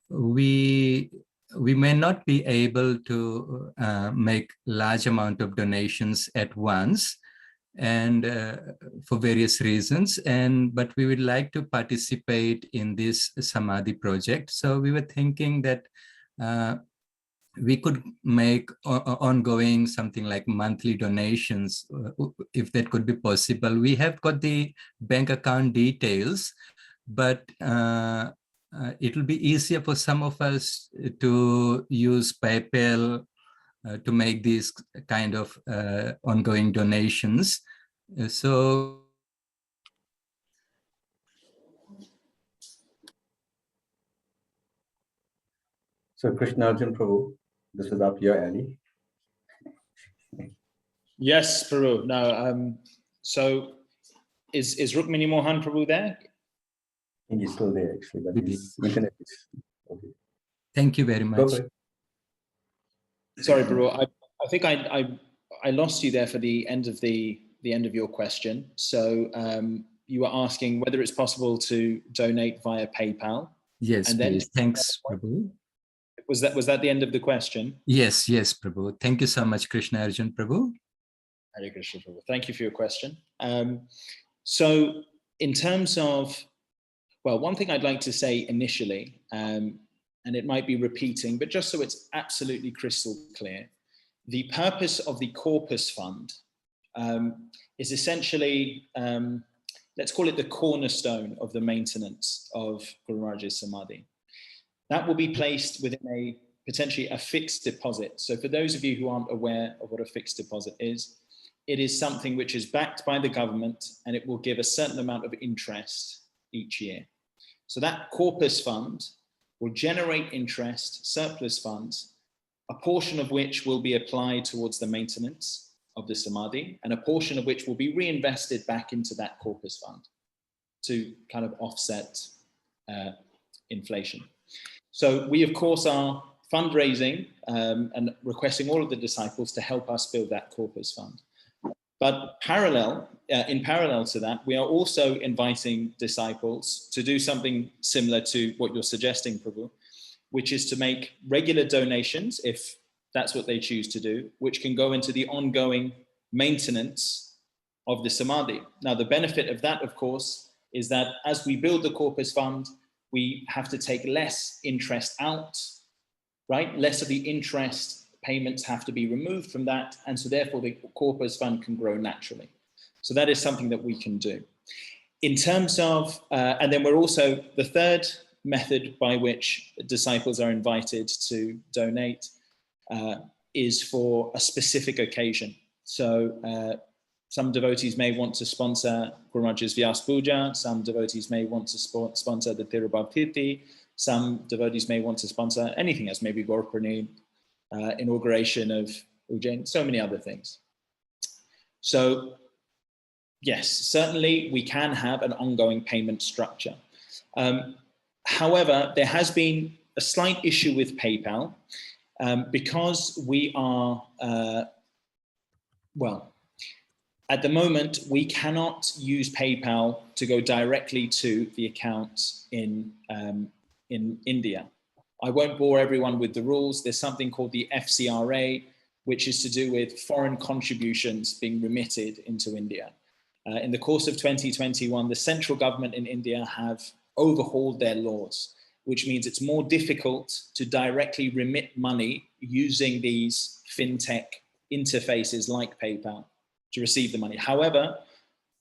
We may not be able to make large amount of donations at once, and for various reasons, but we would like to participate in this Samadhi project. So we were thinking that we could make ongoing something like monthly donations, if that could be possible. We have got the bank account details, but it will be easier for some of us to use PayPal to make these kind of ongoing donations. So Krishna Arjun Prabhu, this is up your alley. Yes, Prabhu. No, so is Rukmini Mohan Prabhu there? I think he's still there, actually, but his internet is okay. Thank you very much. Sorry, Prabhu. I think I lost you there for the end of your question. So you were asking whether it's possible to donate via PayPal. Yes, and then, please. Thanks, Prabhu. Was that the end of the question? Yes, Prabhu. Thank you so much, Krishna Arjun Prabhu. Hare Krishna, Prabhu. Thank you for your question. So in terms of, well, one thing I'd like to say initially, and it might be repeating, but just so it's absolutely crystal clear, the purpose of the Corpus Fund is essentially, let's call it the cornerstone of the maintenance of Guru Maharaj's Samadhi. That will be placed within potentially a fixed deposit. So for those of you who aren't aware of what a fixed deposit is, it is something which is backed by the government, and it will give a certain amount of interest each year. So that Corpus Fund will generate interest, surplus funds, a portion of which will be applied towards the maintenance of the Samadhi, and a portion of which will be reinvested back into that Corpus Fund to kind of offset inflation. So we, of course, are fundraising and requesting all of the disciples to help us build that Corpus Fund. But in parallel to that, we are also inviting disciples to do something similar to what you're suggesting, Prabhu, which is to make regular donations, if that's what they choose to do, which can go into the ongoing maintenance of the Samadhi. Now, the benefit of that, of course, is that as we build the Corpus Fund, we have to take less interest out, right? Less of the interest payments have to be removed from that. And so therefore the Corpus Fund can grow naturally. So that is something that we can do. In terms of, and then we're also, the third method by which disciples are invited to donate is for a specific occasion. So some devotees may want to sponsor Guru Maharaj's Vyas Puja, some devotees may want to sponsor the Tirubhav, some devotees may want to sponsor anything else, maybe Gaurpurni, inauguration of Ujjain, so many other things. So yes, certainly we can have an ongoing payment structure. However, there has been a slight issue with PayPal because we are, well, at the moment, we cannot use PayPal to go directly to the accounts in India. I won't bore everyone with the rules. There's something called the FCRA, which is to do with foreign contributions being remitted into India. In the course of 2021, the central government in India have overhauled their laws, which means it's more difficult to directly remit money using these fintech interfaces like PayPal to receive the money. However,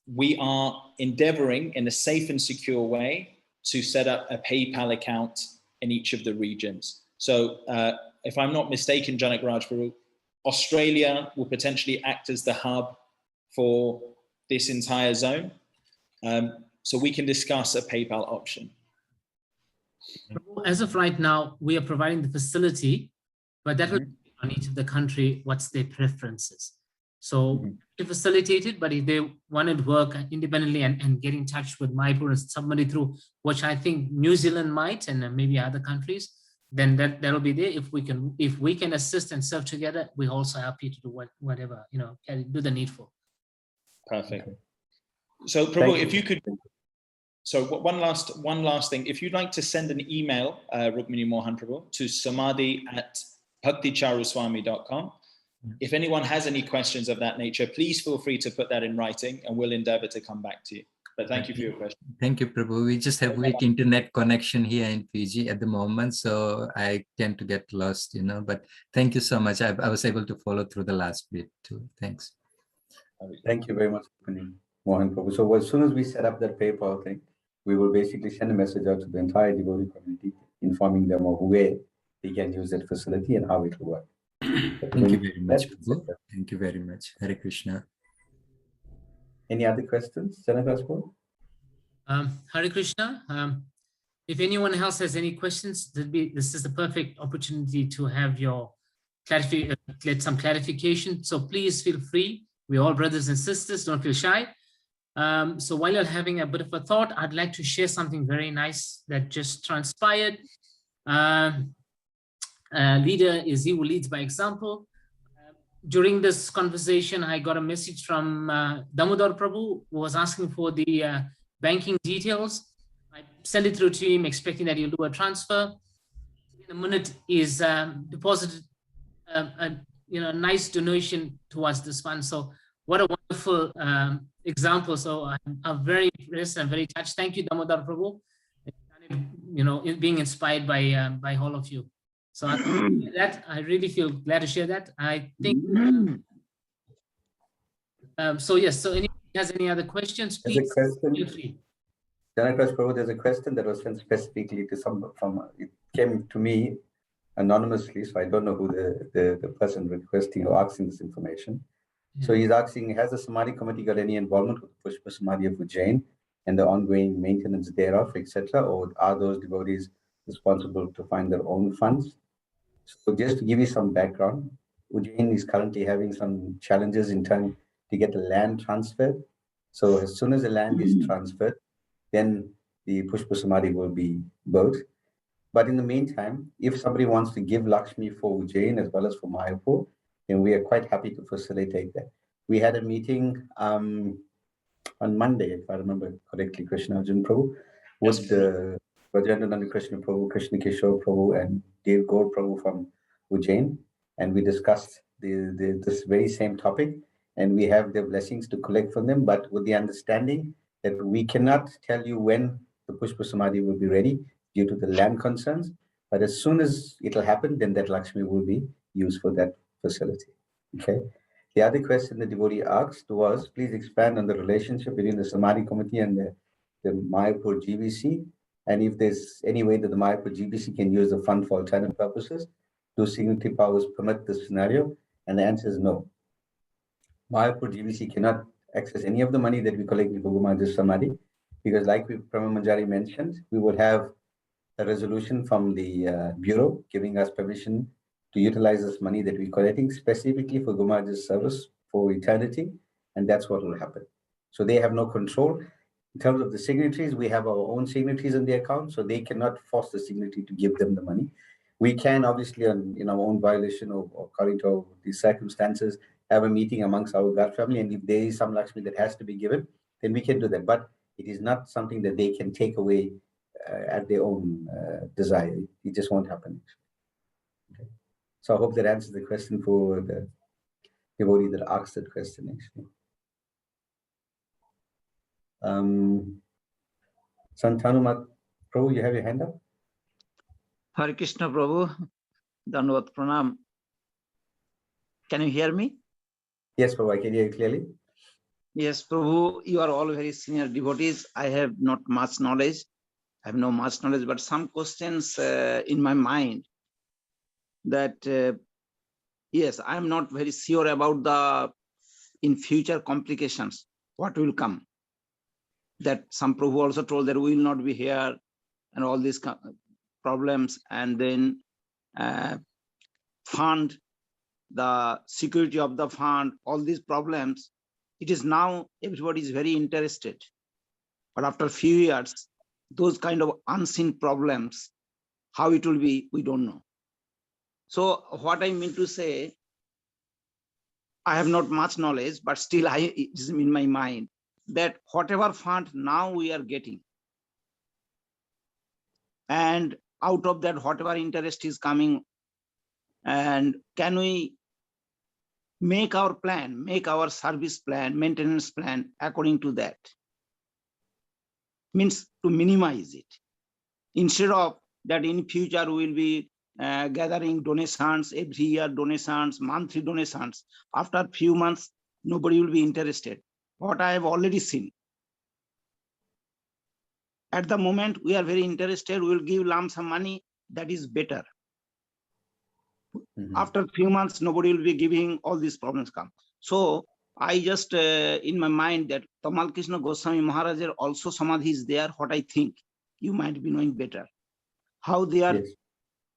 we are endeavoring in a safe and secure way to set up a PayPal account in each of the regions. So if I'm not mistaken, Janaka Raj, Australia will potentially act as the hub for this entire zone. So we can discuss a PayPal option. As of right now, we are providing the facility, but that will be on each of the country, what's their preferences. So to facilitate it, but if they wanted to work independently and get in touch with Mayapur and somebody through, which I think New Zealand might, and maybe other countries, then that'll be there. If we can assist and serve together, we're also happy to do whatever, do the needful. Perfect. So Prabhu, if you could, so one last thing, if you'd like to send an email, Rukmini Mohan Prabhu, to samadhi@bhakticharuswami.com. If anyone has any questions of that nature, please feel free to put that in writing and we'll endeavor to come back to you. But thank you for your question. Thank you, Prabhu. We just have weak internet connection here in Fiji at the moment, so I tend to get lost, but thank you so much. I was able to follow through the last bit too. Thanks. Thank you very much, Mohan Prabhu. So as soon as we set up that PayPal thing, we will basically send a message out to the entire devotee community, informing them of where they can use that facility and how it will work. Thank you very much, Prabhu. Thank you very much. Hare Krishna. Any other questions, Janaka? Hare Krishna. If anyone else has any questions, this is the perfect opportunity to have your get some clarification. So please feel free. We're all brothers and sisters. Don't feel shy. So while you're having a bit of a thought, I'd like to share something very nice that just transpired. Leader is he who leads by example. During this conversation, I got a message from Damodar Prabhu, who was asking for the banking details. I sent it through to him, expecting that he'll do a transfer. In a minute, is deposited a nice donation towards this fund. So what a wonderful example. So I'm very impressed and very touched. Thank you, Damodar Prabhu. Being inspired by all of you. So I really feel glad to share that. I think, so yes, so anyone has any other questions, please feel free. Janaka Prabhu, there's a question that was sent specifically to it came to me anonymously, so I don't know who the person requesting or asking this information. So he's asking, has the Samadhi committee got any involvement with Pushpa Samadhi of Ujjain and the ongoing maintenance thereof, etc., or are those devotees responsible to find their own funds? So just to give you some background, Ujjain is currently having some challenges in trying to get the land transferred. So as soon as the land is transferred, then the Pushpa Samadhi will be built. But in the meantime, if somebody wants to give Lakshmi for Ujjain as well as for Mayapur, then we are quite happy to facilitate that. We had a meeting on Monday, if I remember correctly, Krishna Arjun Prabhu, with the Rajendra Krishna Prabhu, Krishna Kishore Prabhu, and Dev Gaur Prabhu from Ujjain, and we discussed this very same topic, and we have their blessings to collect from them, but with the understanding that we cannot tell you when the Pushpa Samadhi will be ready due to the land concerns, but as soon as it'll happen, then that Lakshmi will be used for that facility. Okay. The other question the devotee asked was, please expand on the relationship between the Samadhi committee and the Mayapur GBC, and if there's any way that the Mayapur GBC can use the fund for alternate purposes. Do signatory powers permit this scenario? And the answer is no. Mayapur GBC cannot access any of the money that we collect for Guru Maharaj's Samadhi, because like Prama Manjari mentioned, we will have a resolution from the Bureau giving us permission to utilize this money that we're collecting specifically for Guru Maharaj's service for eternity, and that's what will happen. So they have no control. In terms of the signatories, we have our own signatories in the account, so they cannot force the signatory to give them the money. We can obviously, in our own violation or according to the circumstances, have a meeting amongst our God family, and if there is some Lakshmi that has to be given, then we can do that. But it is not something that they can take away at their own desire. It just won't happen. Okay. So I hope that answers the question for the devotee that asked that question, actually. Santanu Prabhu, you have your hand up? Hare Krishna Prabhu, Dandavat Pranam. Can you hear me? Yes, Prabhu, I can hear you clearly. Yes, Prabhu, you are all very senior devotees. I have not much knowledge. I have no much knowledge, but some questions in my mind that, yes, I am not very sure about the in future complications, what will come. That some Prabhu also told that we will not be here and all these problems, and then fund, the security of the fund, all these problems. It is now everybody is very interested, but after a few years, those kind of unseen problems, how it will be, we don't know. So what I mean to say, I have not much knowledge, but still it is in my mind that whatever fund now we are getting, and out of that, whatever interest is coming, and can we make our plan, make our service plan, maintenance plan according to that? Means to minimize it. Instead of that in future we will be gathering donations, every year donations, monthly donations. After a few months, nobody will be interested. What I have already seen. At the moment, we are very interested, we will give lump sum money, that is better. After a few months, nobody will be giving, all these problems come. So I just, in my mind that Tamal Krishna Goswami Maharaj also Samadhi is there, what I think, you might be knowing better. How they are,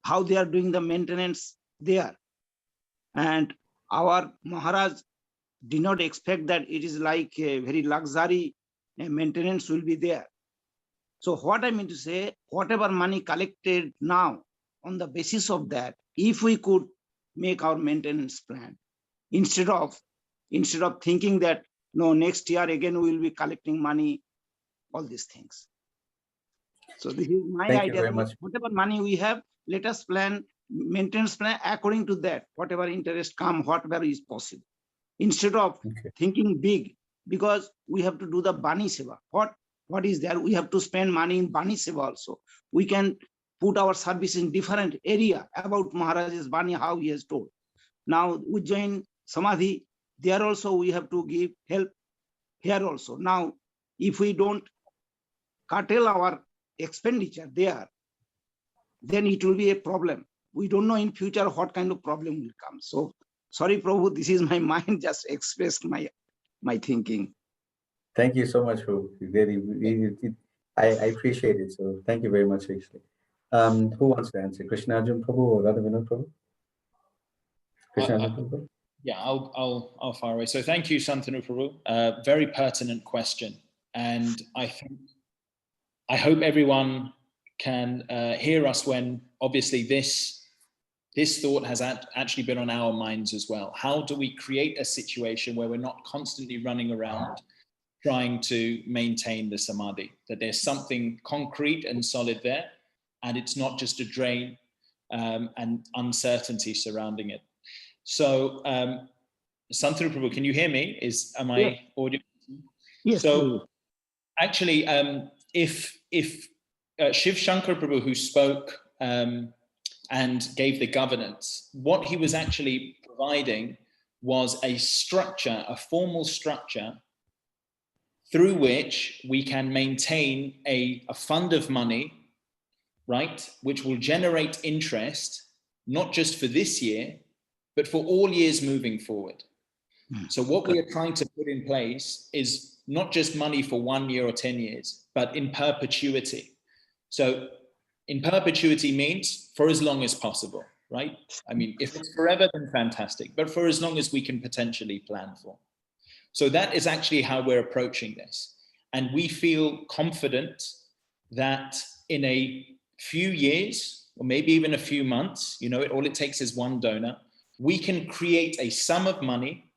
how they are doing the maintenance there. And our Maharaj did not expect that it is like a very luxury maintenance will be there. So what I mean to say, whatever money collected now, on the basis of that, if we could make our maintenance plan, instead of thinking that, no, next year again we will be collecting money, all these things. So this is my Thank idea. you very much. Whatever money we have, let us plan, maintenance plan according to that, whatever interest come, whatever is possible. Instead of thinking big, because we have to do the Bani Seva. What is there? We have to spend money in Bani Seva also. We can put our service in different area about Maharaj's Bani, how he has told. Now we join Samadhi, there also we have to give help here also. Now, if we don't curtail our expenditure there, then it will be a problem. We don't know in future what kind of problem will come. So sorry, Prabhu, this is my mind just expressed my thinking. Thank you so much, Prabhu. I appreciate it. So thank you very much, actually. Who wants to answer? Krishna Arjun Prabhu or Radha Vinod Prabhu? Krishna Arjun Prabhu? Yeah, I'll fire away. So thank you, Santanu Prabhu. Very pertinent question. And I hope everyone can hear us when obviously this thought has actually been on our minds as well. How do we create a situation where we're not constantly running around trying to maintain the Samadhi, that there's something concrete and solid there, and it's not just a drain and uncertainty surrounding it. So, Santanu Prabhu, can you hear me? Am I audible? Yes. So, actually, if Shiv Shankar Prabhu, who spoke and gave the governance, what he was actually providing was a structure, a formal structure, through which we can maintain a fund of money, right, which will generate interest, not just for this year, but for all years moving forward. So what we are trying to put in place is not just money for 1 year or 10 years, but in perpetuity. So in perpetuity means for as long as possible, right? I mean, if it's forever, then fantastic, but for as long as we can potentially plan for. So that is actually how we're approaching this. And we feel confident that in a few years, or maybe even a few months, you know, all it takes is one donor, we can create a sum of money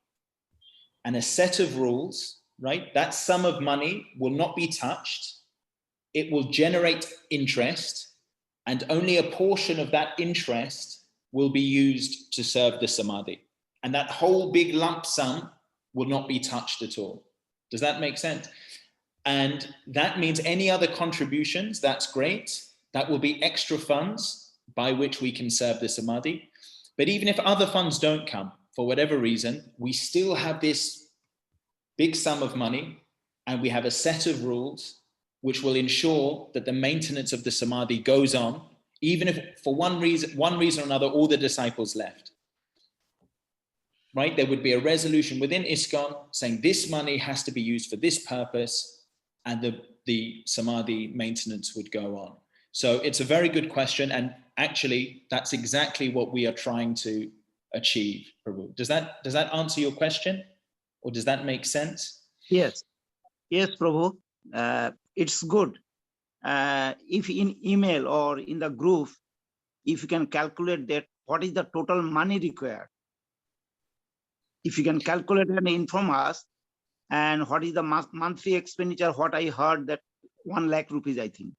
and a set of rules, right? That sum of money will not be touched it will generate interest, and only a portion of that interest will be used to serve the Samadhi. And that whole big lump sum will not be touched at all. Does that make sense? And that means any other contributions, that's great. That will be extra funds by which we can serve the Samadhi. But even if other funds don't come, for whatever reason, we still have this big sum of money, and we have a set of rules which will ensure that the maintenance of the Samadhi goes on, even if for one reason or another, all the disciples left. Right? There would be a resolution within ISKCON saying this money has to be used for this purpose, and the Samadhi maintenance would go on. So it's a very good question. And actually, that's exactly what we are trying to achieve, Prabhu. Does that answer your question? Or does that make sense? Yes. Yes, Prabhu. It's good. If in email or in the group, if you can calculate that, what is the total money required? If you can calculate and inform us, and what is the monthly expenditure, what I heard that 1 lakh rupees, I think.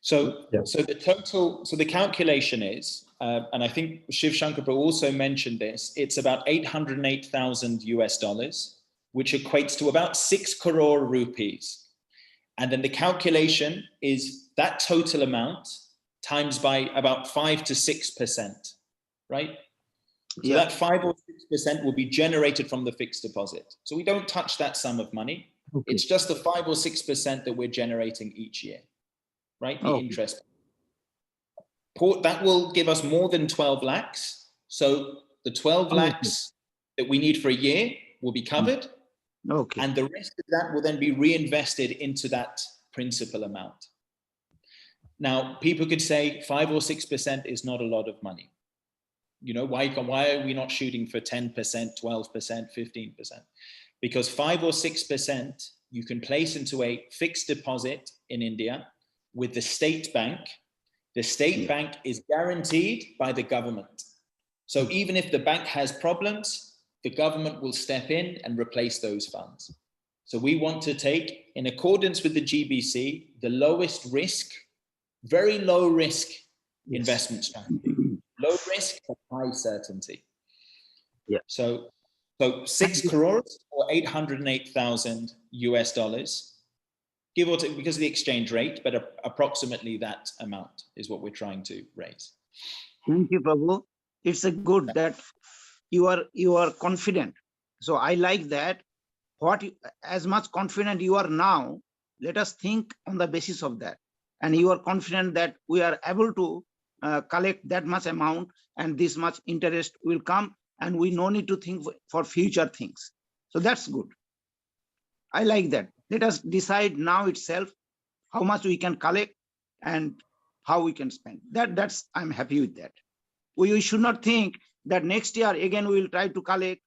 So the total, so the calculation is, and I think Shiv Shankar Prabhu also mentioned this, it's about $808,000, which equates to about 6 crore rupees. And then the calculation is that total amount times by about 5 to 6%, right? So that 5 or 6% will be generated from the fixed deposit. So we don't touch that sum of money. Okay. It's just the 5 or 6% that we're generating each year, right? The interest. That will give us more than 12 lakhs. So the 12 lakhs that we need for a year will be covered. Okay. And the rest of that will then be reinvested into that principal amount. Now, people could say 5 or 6% is not a lot of money. You know, why are we not shooting for 10%, 12%, 15%? Because 5 or 6% you can place into a fixed deposit in India with the state bank. The state bank is guaranteed by the government. So even if the bank has problems, the government will step in and replace those funds. So we want to take, in accordance with the GBC, the lowest risk, very low risk investment strategy. Low risk but high certainty. Yeah. So 6 crores or $808,000, give or take, because of the exchange rate, but approximately that amount is what we're trying to raise. Thank you, Prabhu. It's a good that you are confident. So I like that. As much confident you are now, let us think on the basis of that. And you are confident that we are able to collect that much amount and this much interest will come, and we no need to think for future things. So that's good. I like that. Let us decide now itself how much we can collect and how we can spend. That's I'm happy with that. We should not think that next year again we will try to collect,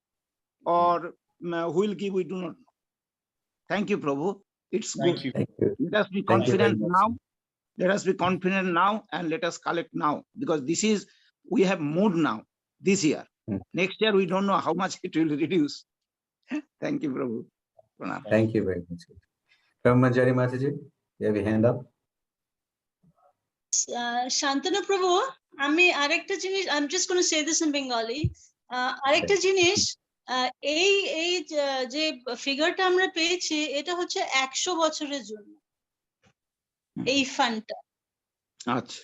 or who will give, we do not know. Thank you, Prabhu. It's good. Thank you. Let us be confident now. Let us be confident now and let us collect now, because this is, we have mood now this year. Next year, we don't know how much it will reduce. Thank you, Prabhu. Pranam. Thank you very much. Manjari Mataji, you have your hand up. Shantanu Prabhu, I'm just going to say this in Bengali. Arekta jinish, এই যে ফিগারটা আমরা পেয়েছি এটা হচ্ছে 100 বছরের জন্য এই ফান্ডটা। আচ্ছা,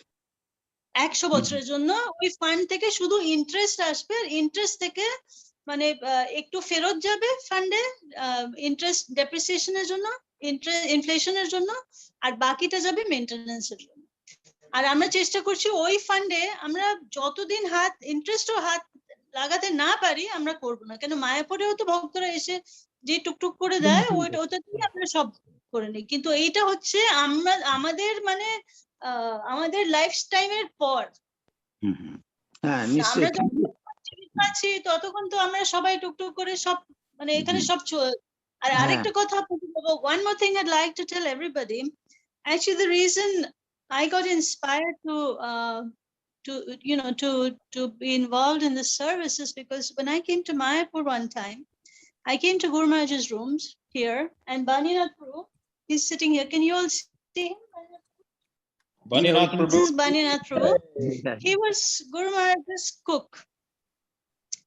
100 বছরের জন্য ওই ফান্ড থেকে শুধু ইন্টারেস্ট আসবে, আর ইন্টারেস্ট থেকে মানে একটু ফেরত যাবে ফান্ডে ইন্টারেস্ট ডেপ্রিসিয়েশনের জন্য, ইনফ্লেশনের জন্য, আর বাকিটা যাবে মেইনটেনেন্সের জন্য। আর আমরা চেষ্টা করছি ওই ফান্ডে আমরা যতদিন ইন্টারেস্টও হাত লাগাতে না পারি আমরা করব না, কেন মায়াপুরেও তো ভক্তরা এসে যে টুকটুক করে দেয় ওটা দিয়ে আমরা সব করে নিই। কিন্তু এইটা হচ্ছে আমরা আমাদের মানে আমাদের লাইফ টাইমের পর আমরা পাচ্ছি ততক্ষণ তো আমরা সবাই টুকটুক করে সব মানে এখানে সব। আর আরেকটা কথা one more thing I'd like to tell everybody, actually the reason I got inspired to be involved in this service is because when I came to Mayapur one time, I came to Guru Maharaj's rooms here, and Baninath Prabhu, he's sitting here. Can you all See him? Baninath Prabhu. This is Baninath Prabhu. He was Guru Maharaj's cook.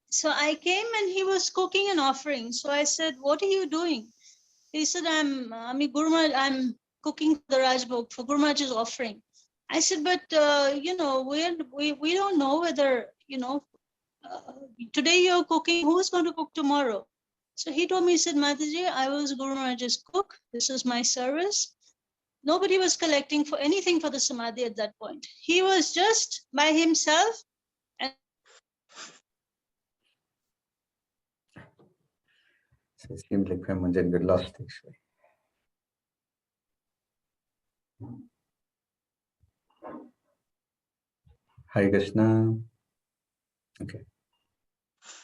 So I came and he was cooking an offering. So I said, "What are you doing?" He said, Guru Maharaj, I'm cooking the Rajbhog for Guru Maharaj's offering. I said, "But you know, we don't know whether, you know, today you're cooking, who's going to cook tomorrow?" So he told me, he said, "Mataji, I was Guru Maharaj's cook. This is my service." Nobody was collecting for anything for the Samadhi at that point. He was just by himself. And So it seems like Premanjan got lost actually. Hare Krishna. Okay. I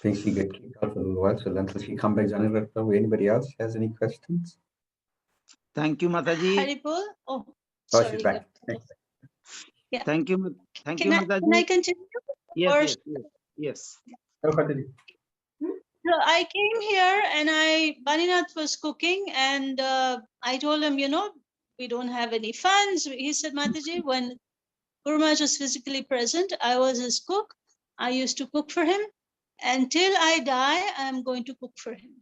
think she got kicked out for a little while, so until she come back, Janaka, anybody else has any questions? Thank you, Mataji. Haripul. Oh, Oh, sorry. she's back. Yeah. Thank you. Thank you, Can Mataji. I continue? Yes, Or- yes, yes, yes. No, continue. So I came here and Baninath was cooking and I told him, you know, we don't have any funds. He said, "Mataji, when Guru Maharaj was physically present, I was his cook. I used to cook for him. Until I die, I'm going to cook for him.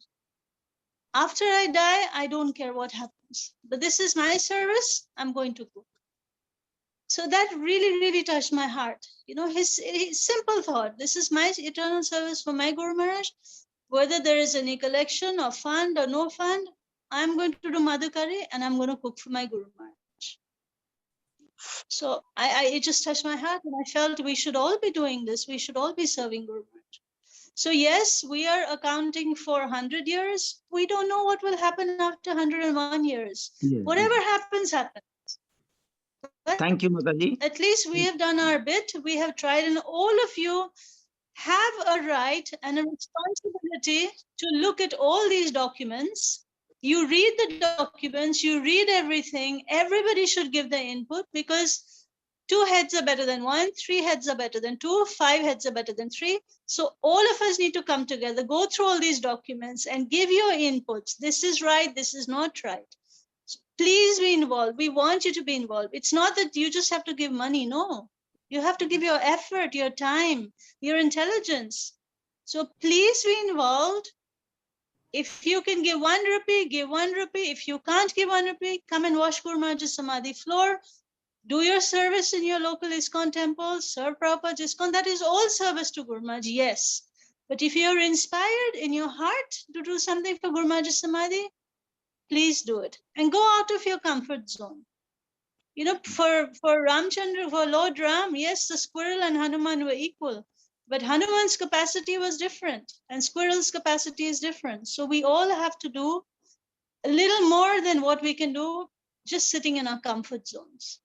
After I die, I don't care what happens. But this is my service. I'm going to cook." So that really, really touched my heart. You know, his simple thought, this is my eternal service for my Guru Maharaj. Whether there is any collection or fund or no fund, I'm going to do Madhukari and I'm going to cook for my Guru Maharaj. So it just touched my heart and I felt we should all be doing this. We should all be serving Guru Maharaj. So yes, we are accounting for 100 years. We don't know what will happen after 101 years. Yes, Whatever happens, happens. But thank you, Mataji. at least we have done our bit. We have tried, and all of you have a right and a responsibility to look at all these documents. You read the documents, you read everything. Everybody should give their input because 2 heads are better than 1, 3 heads are better than 2, 5 heads are better than 3. So all of us need to come together, go through all these documents and give your inputs. This is right, this is not right. Please be involved. We want you to be involved. It's not that you just have to give money. No, you have to give your effort, your time, your intelligence. So please be involved. If you can give 1 rupee, give 1 rupee. If you can't give 1 rupee, come and wash Guru Maharaj's Samadhi floor. Do your service in your local ISKCON temple. Serve Prabhupada's ISKCON. That is all service to Guru Maharaj, yes. But if you're inspired in your heart to do something for Guru Maharaj's Samadhi, please do it and go out of your comfort zone. You know, for Ramchandra, for Lord Ram, yes, the squirrel and Hanuman were equal, but Hanuman's capacity was different and squirrel's capacity is different. So we all have to do a little more than what we can do just sitting in our comfort zones.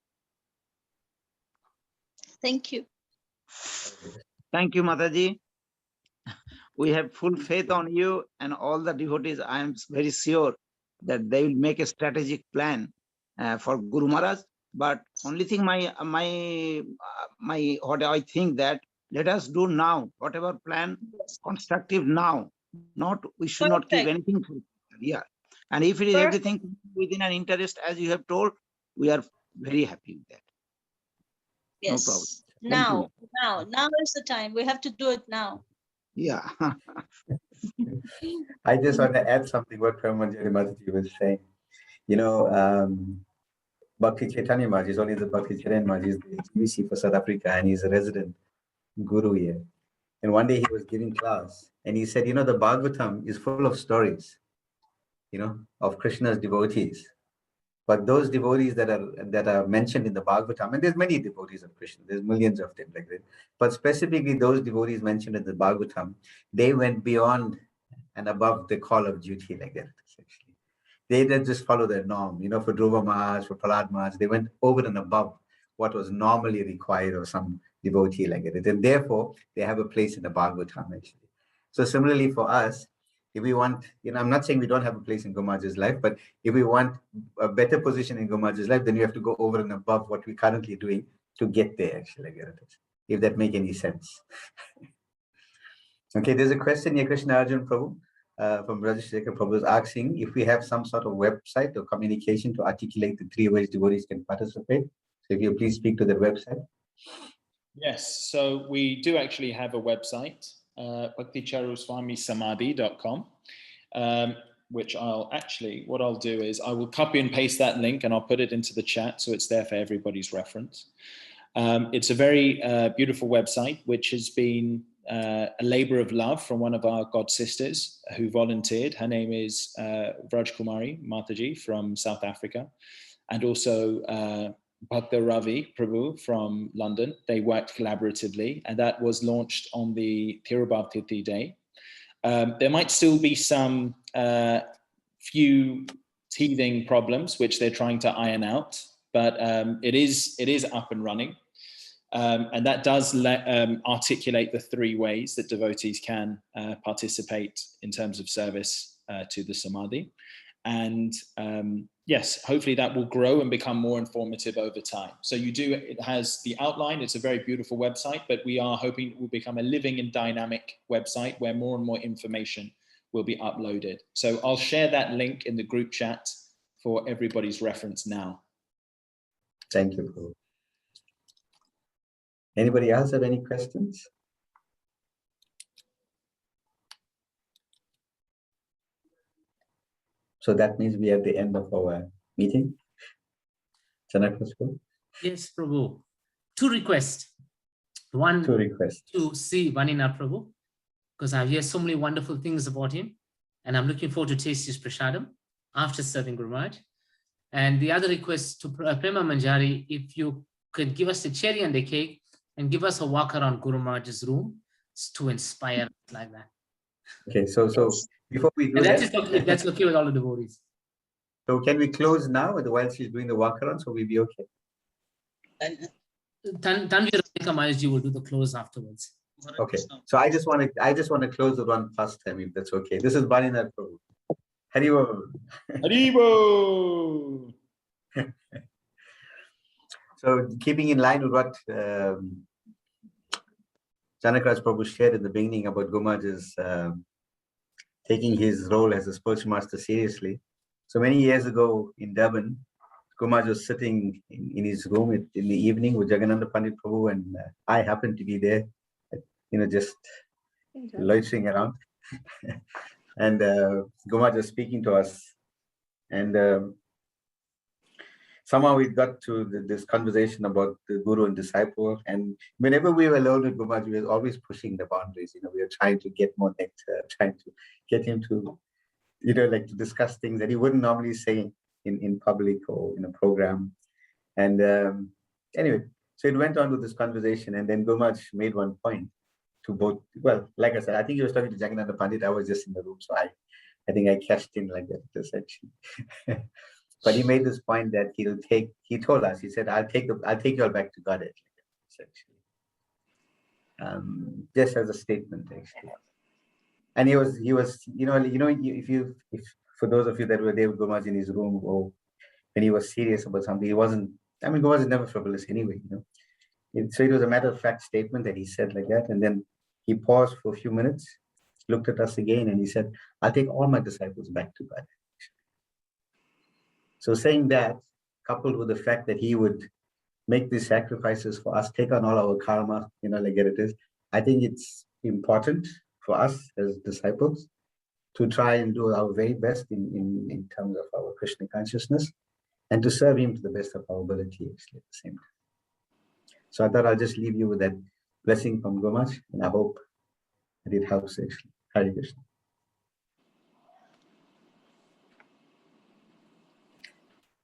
Thank you. Thank you, Mataji. We have full faith on you and all the devotees. I am very sure that they will make a strategic plan for Guru Maharaj. But only thing what I think that let us do now, whatever plan, constructive now. Not we should not keep anything for yeah. And if it is everything within an interest, as you have told, we are very happy with that. Yes. No problem. Now is the time. We have to do it now. Yeah. I just want to add something what Premanjan Mataji was saying. You know, Bhakti Chaitanya Maharaj is only the Bhakti Chaitanya Maharaj is the GVC for South Africa and he's a resident guru here. And one day he was giving class and he said, you know, the Bhagavatam is full of stories, you know, of Krishna's devotees. But those devotees that are mentioned in the Bhagavatam, and there's many devotees of Krishna, there's millions of them like that. But specifically those devotees mentioned in the Bhagavatam, they went beyond and above the call of duty like that. Essentially. They didn't just follow their norm, you know, for Dhruva Maharaj, for Prahlad Maharaj, they went over and above what was normally required of some devotee like that. And therefore, they have a place in the Bhagavatam actually. So similarly for us, if we want, you know, I'm not saying we don't have a place in Guru Maharaj's life, but if we want a better position in Guru Maharaj's life, then we have to go over and above what we're currently doing to get there actually, if that makes any sense. Okay, there's a question here, Krishna Arjun Prabhu. from Rajashekar Prabhu is asking if we have some sort of website or communication to articulate the 3 ways devotees can participate. So if you please speak to the website. Yes, so we do actually have a website, bhakti-charu-swami-samadhi.com, which what I'll do is I will copy and paste that link and I'll put it into the chat so it's there for everybody's reference. It's a very beautiful website, which has been a labor of love from one of our god sisters who volunteered. Her name is Vraj Kumari Mataji from South Africa, and also Bhakta Ravi Prabhu from London. They worked collaboratively, and that was launched on the Tirubhav Tithi day. There might still be some few teething problems which they're trying to iron out, but it is up and running. And that does articulate the 3 ways that devotees can participate in terms of service to the Samadhi. And yes, hopefully that will grow and become more informative over time. So it has the outline, it's a very beautiful website, but we are hoping it will become a living and dynamic website where more and more information will be uploaded. So I'll share that link in the group chat for everybody's reference now. Thank you, Prabhu. Anybody else have any questions? So that means we are at the end of our meeting. Janaka, yes, Prabhu. 2 requests. 1 to see Vaninath Prabhu, because I hear so many wonderful things about him, and I'm looking forward to taste his prasadam after serving Guru Maharaj. And the other request to Prema Manjari, if you could give us the cherry on the cake and give us a walk around Guru Maharaj's room to inspire us like that. Okay, so before we do if that's okay with all the devotees. So can we close now while she's doing the walk around, so we'll be okay? Tanvi Maharaj will do the close afterwards. Okay, so I just want to close the one first time, if that's okay. This is Vaninath Prabhu. Haribo. Haribo. So keeping in line with what Janaka Prabhu shared in the beginning about Guru Maharaj's taking his role as a spiritual master seriously. So many years ago in Durban, Guru Maharaj was sitting in his room in the evening with Jagannatha Pandit Prabhu, and I happened to be there, just loitering around. And Guru Maharaj was speaking to us, and somehow we got to this conversation about the Guru and disciple. And whenever we were alone with Guru Maharaj, we were always pushing the boundaries. We were trying to get more nectar, trying to get him to, to discuss things that he wouldn't normally say in public or in a program. And anyway, so it went on with this conversation, and then Guru Maharaj made one point to both. Well, like I said, I think he was talking to Jagannatha Pandit. I was just in the room, so I think I cashed in like that, essentially. But he made this point that he told us, he said, I'll take you all back to Godhead, essentially. Just as a statement, actually. And he was, if for those of you that were there with Guru Maharaj in his room, or when he was serious about something, he wasn't, Guru Maharaj is never frivolous anyway, So it was a matter of fact statement that he said like that. And then he paused for a few minutes, looked at us again, and he said, I'll take all my disciples back to God. So saying that, coupled with the fact that he would make these sacrifices for us, take on all our karma, like it is, I think it's important for us as disciples to try and do our very best in terms of our Krishna consciousness, and to serve him to the best of our ability, actually, at the same time. So I thought I'll just leave you with that blessing from Guru Maharaj, and I hope that it helps, actually. Hare Krishna.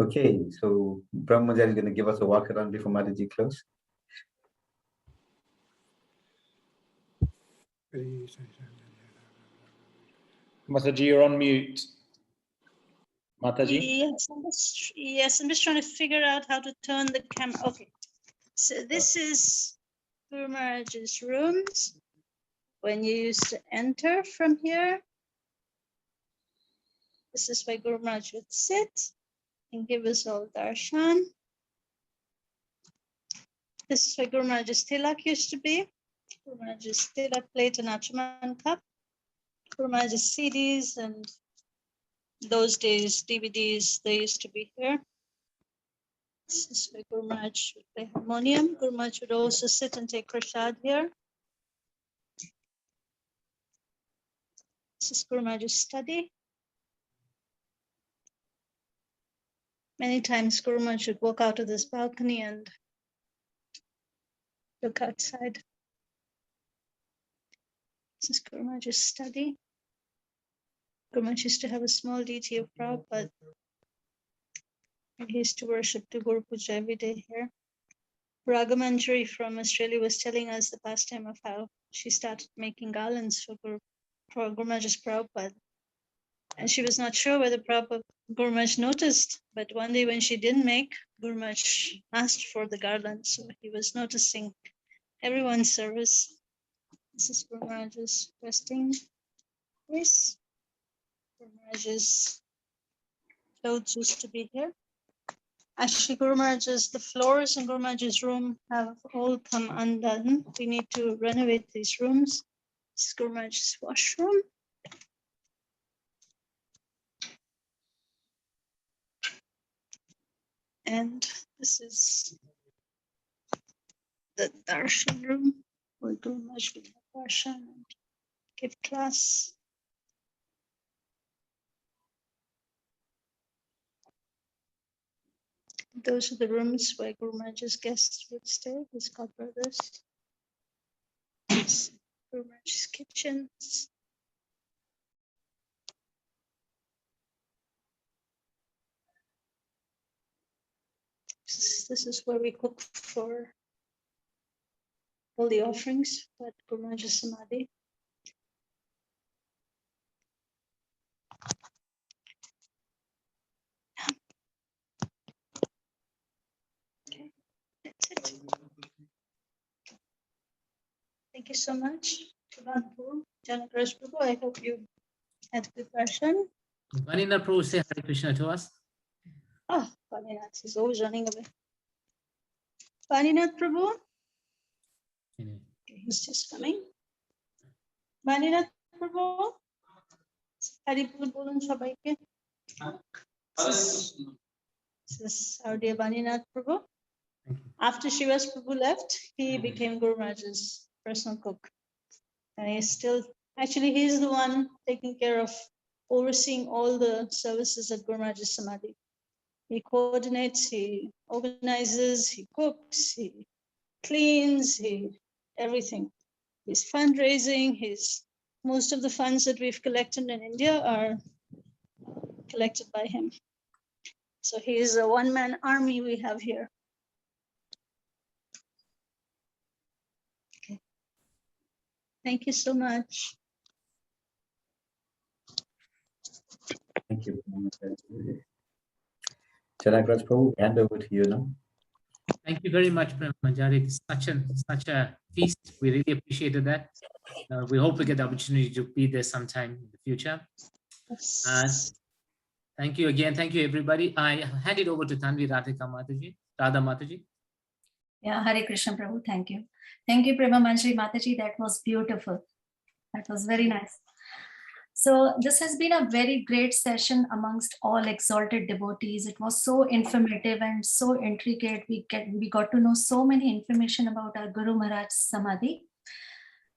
Okay, so Brahmaji is going to give us a walk around before Mataji close. Mataji, you're on mute. Mataji? Yes, I'm just trying to figure out how to turn the camera. Okay, so this is Guru Maharaj's rooms. When you used to enter from here, this is where Guru Maharaj would sit and give us all darshan. This is where Guru Maharaj's tilak used to be. Guru Maharaj's tilak plate and achaman cup. Guru Maharaj's CDs, and those days DVDs, they used to be here. This is where Guru Maharaj would play harmonium. Guru Maharaj would also sit and take prasad here. This is Guru Maharaj's study. Many times Guru Maharaj would walk out of this balcony and look outside. This is Guru Maharaj's study. Guru Maharaj used to have a small deity of Prabhupada. He used to worship the Guru Puja every day here. Ragamanjari from Australia was telling us the pastime of how she started making garlands for Guru Maharaj's Prabhupada. And she was not sure whether Guru Maharaj noticed, but one day when she didn't make, Guru Maharaj asked for the garland, so he was noticing everyone's service. This is Guru Maharaj's resting place. Guru Maharaj's clothes used to be here. Actually, Guru Maharaj's, the floors in Guru Maharaj's room have all come undone. We need to renovate these rooms. This is Guru Maharaj's washroom. And this is the darshan room where Guru Maharaj would have darshan and give class. Those are the rooms where Guru Maharaj's guests would stay, his godbrothers. Guru Maharaj's kitchens. This is where we cook for all the offerings at Guru Maharaj's Samadhi. Okay, that's it. Thank you so much, Janaka Prabhu. I hope you had a good darshan. Vanina Prabhu, say Hare Krishna to us. Oh, Vaninath, he's always running away. Vaninath Prabhu. Okay, he's just coming. Vaninath Prabhu. Haripur bolun shabaike. This is our dear Vaninath Prabhu. After Shiva's Prabhu left, he became Guru Maharaj's personal cook. And he's still, actually, he's the one taking care of overseeing all the services at Guru Maharaj's Samadhi. He coordinates, he organizes, he cooks, he cleans, everything. He's fundraising, most of the funds that we've collected in India are collected by him. So he is a one-man army we have here. Okay. Thank you so much. Thank you. Janaka Prabhu, hand over to you now. Thank you very much, Manjari. It's such a feast. We really appreciated that. We hope we get the opportunity to be there sometime in the future. Thank you again. Thank you, everybody. I hand it over to Tanvi Radha Mataji. Yeah, Hare Krishna Prabhu. Thank you. Thank you, Prema Manjari Mataji. That was beautiful. That was very nice. So this has been a very great session amongst all exalted devotees. It was so informative and so intricate. We got to know so many information about our Guru Maharaj Samadhi.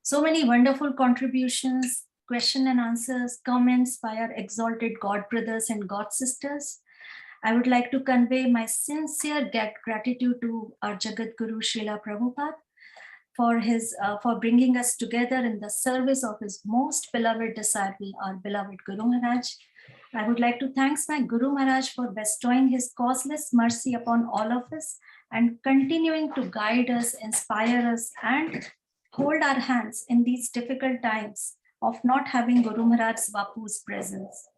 So many wonderful contributions, question and answers, comments by our exalted God brothers and God sisters. I would like to convey my sincere gratitude to our Jagat Guru Srila Prabhupada for bringing us together in the service of his most beloved disciple, our beloved Guru Maharaj. I would like to thank my Guru Maharaj for bestowing his causeless mercy upon all of us and continuing to guide us, inspire us, and hold our hands in these difficult times of not having Guru Maharaj's Vapu's presence.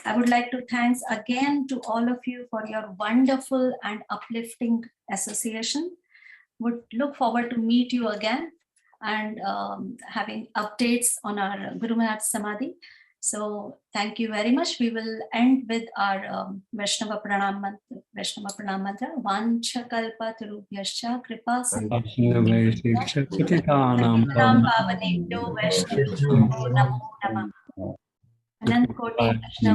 I would like to thank again to all of you for your wonderful and uplifting association. Would look forward to meet you again and having updates on our Guru Maharaj Samadhi. So thank you very much. We will end with our Vaishnava Pranam Mantra. Vancha kalpa tarubhyascha kripa Anand Koti Krishna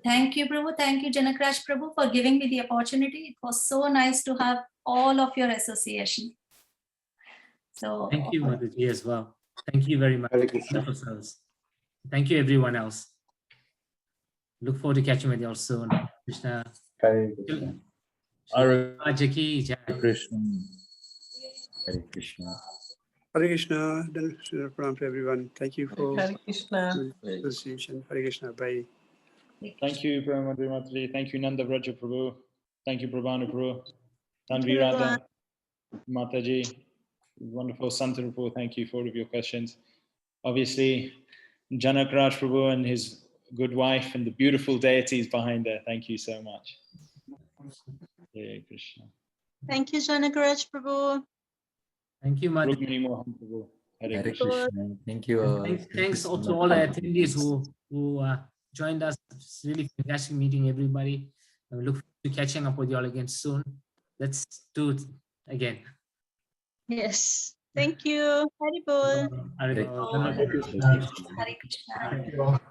Thank you, Prabhu. Thank you, Janaka Prabhu, for giving me the opportunity. It was so nice to have all of your association. So thank you, Mataji, as well. Thank you very much. Wonderful service. Thank you, everyone else. Look forward to catching with you all soon. Krishna. Hare Krishna. Hare Krishna. Hare Krishna. Hare Krishna. Pranam to everyone. Thank you for Hare Krishna. the association. Hare Krishna. Bye. Thank you, Prabhu Mataji. Thank you, Nanda Vraja Prabhu. Thank you, Prabhanu Prabhu. Thank Tanvi you, everyone. Radha Mataji. Wonderful Santa Prabhu. Thank you for all of your questions. Obviously, Janaka Prabhu and his good wife and the beautiful deities behind her. Thank you so much. Hare Krishna. Thank you, Janaka Prabhu. Thank you, Mataji. Rukmini Mohan Prabhu. Hare Hare Krishna. Krishna. Thank you all. Thanks also to all the attendees who joined us. It's really fantastic meeting everybody. I look forward to catching up with you all again soon. Let's do it again. Yes. Thank you. Haribol. Haribol. Hare Krishna. Thank you all.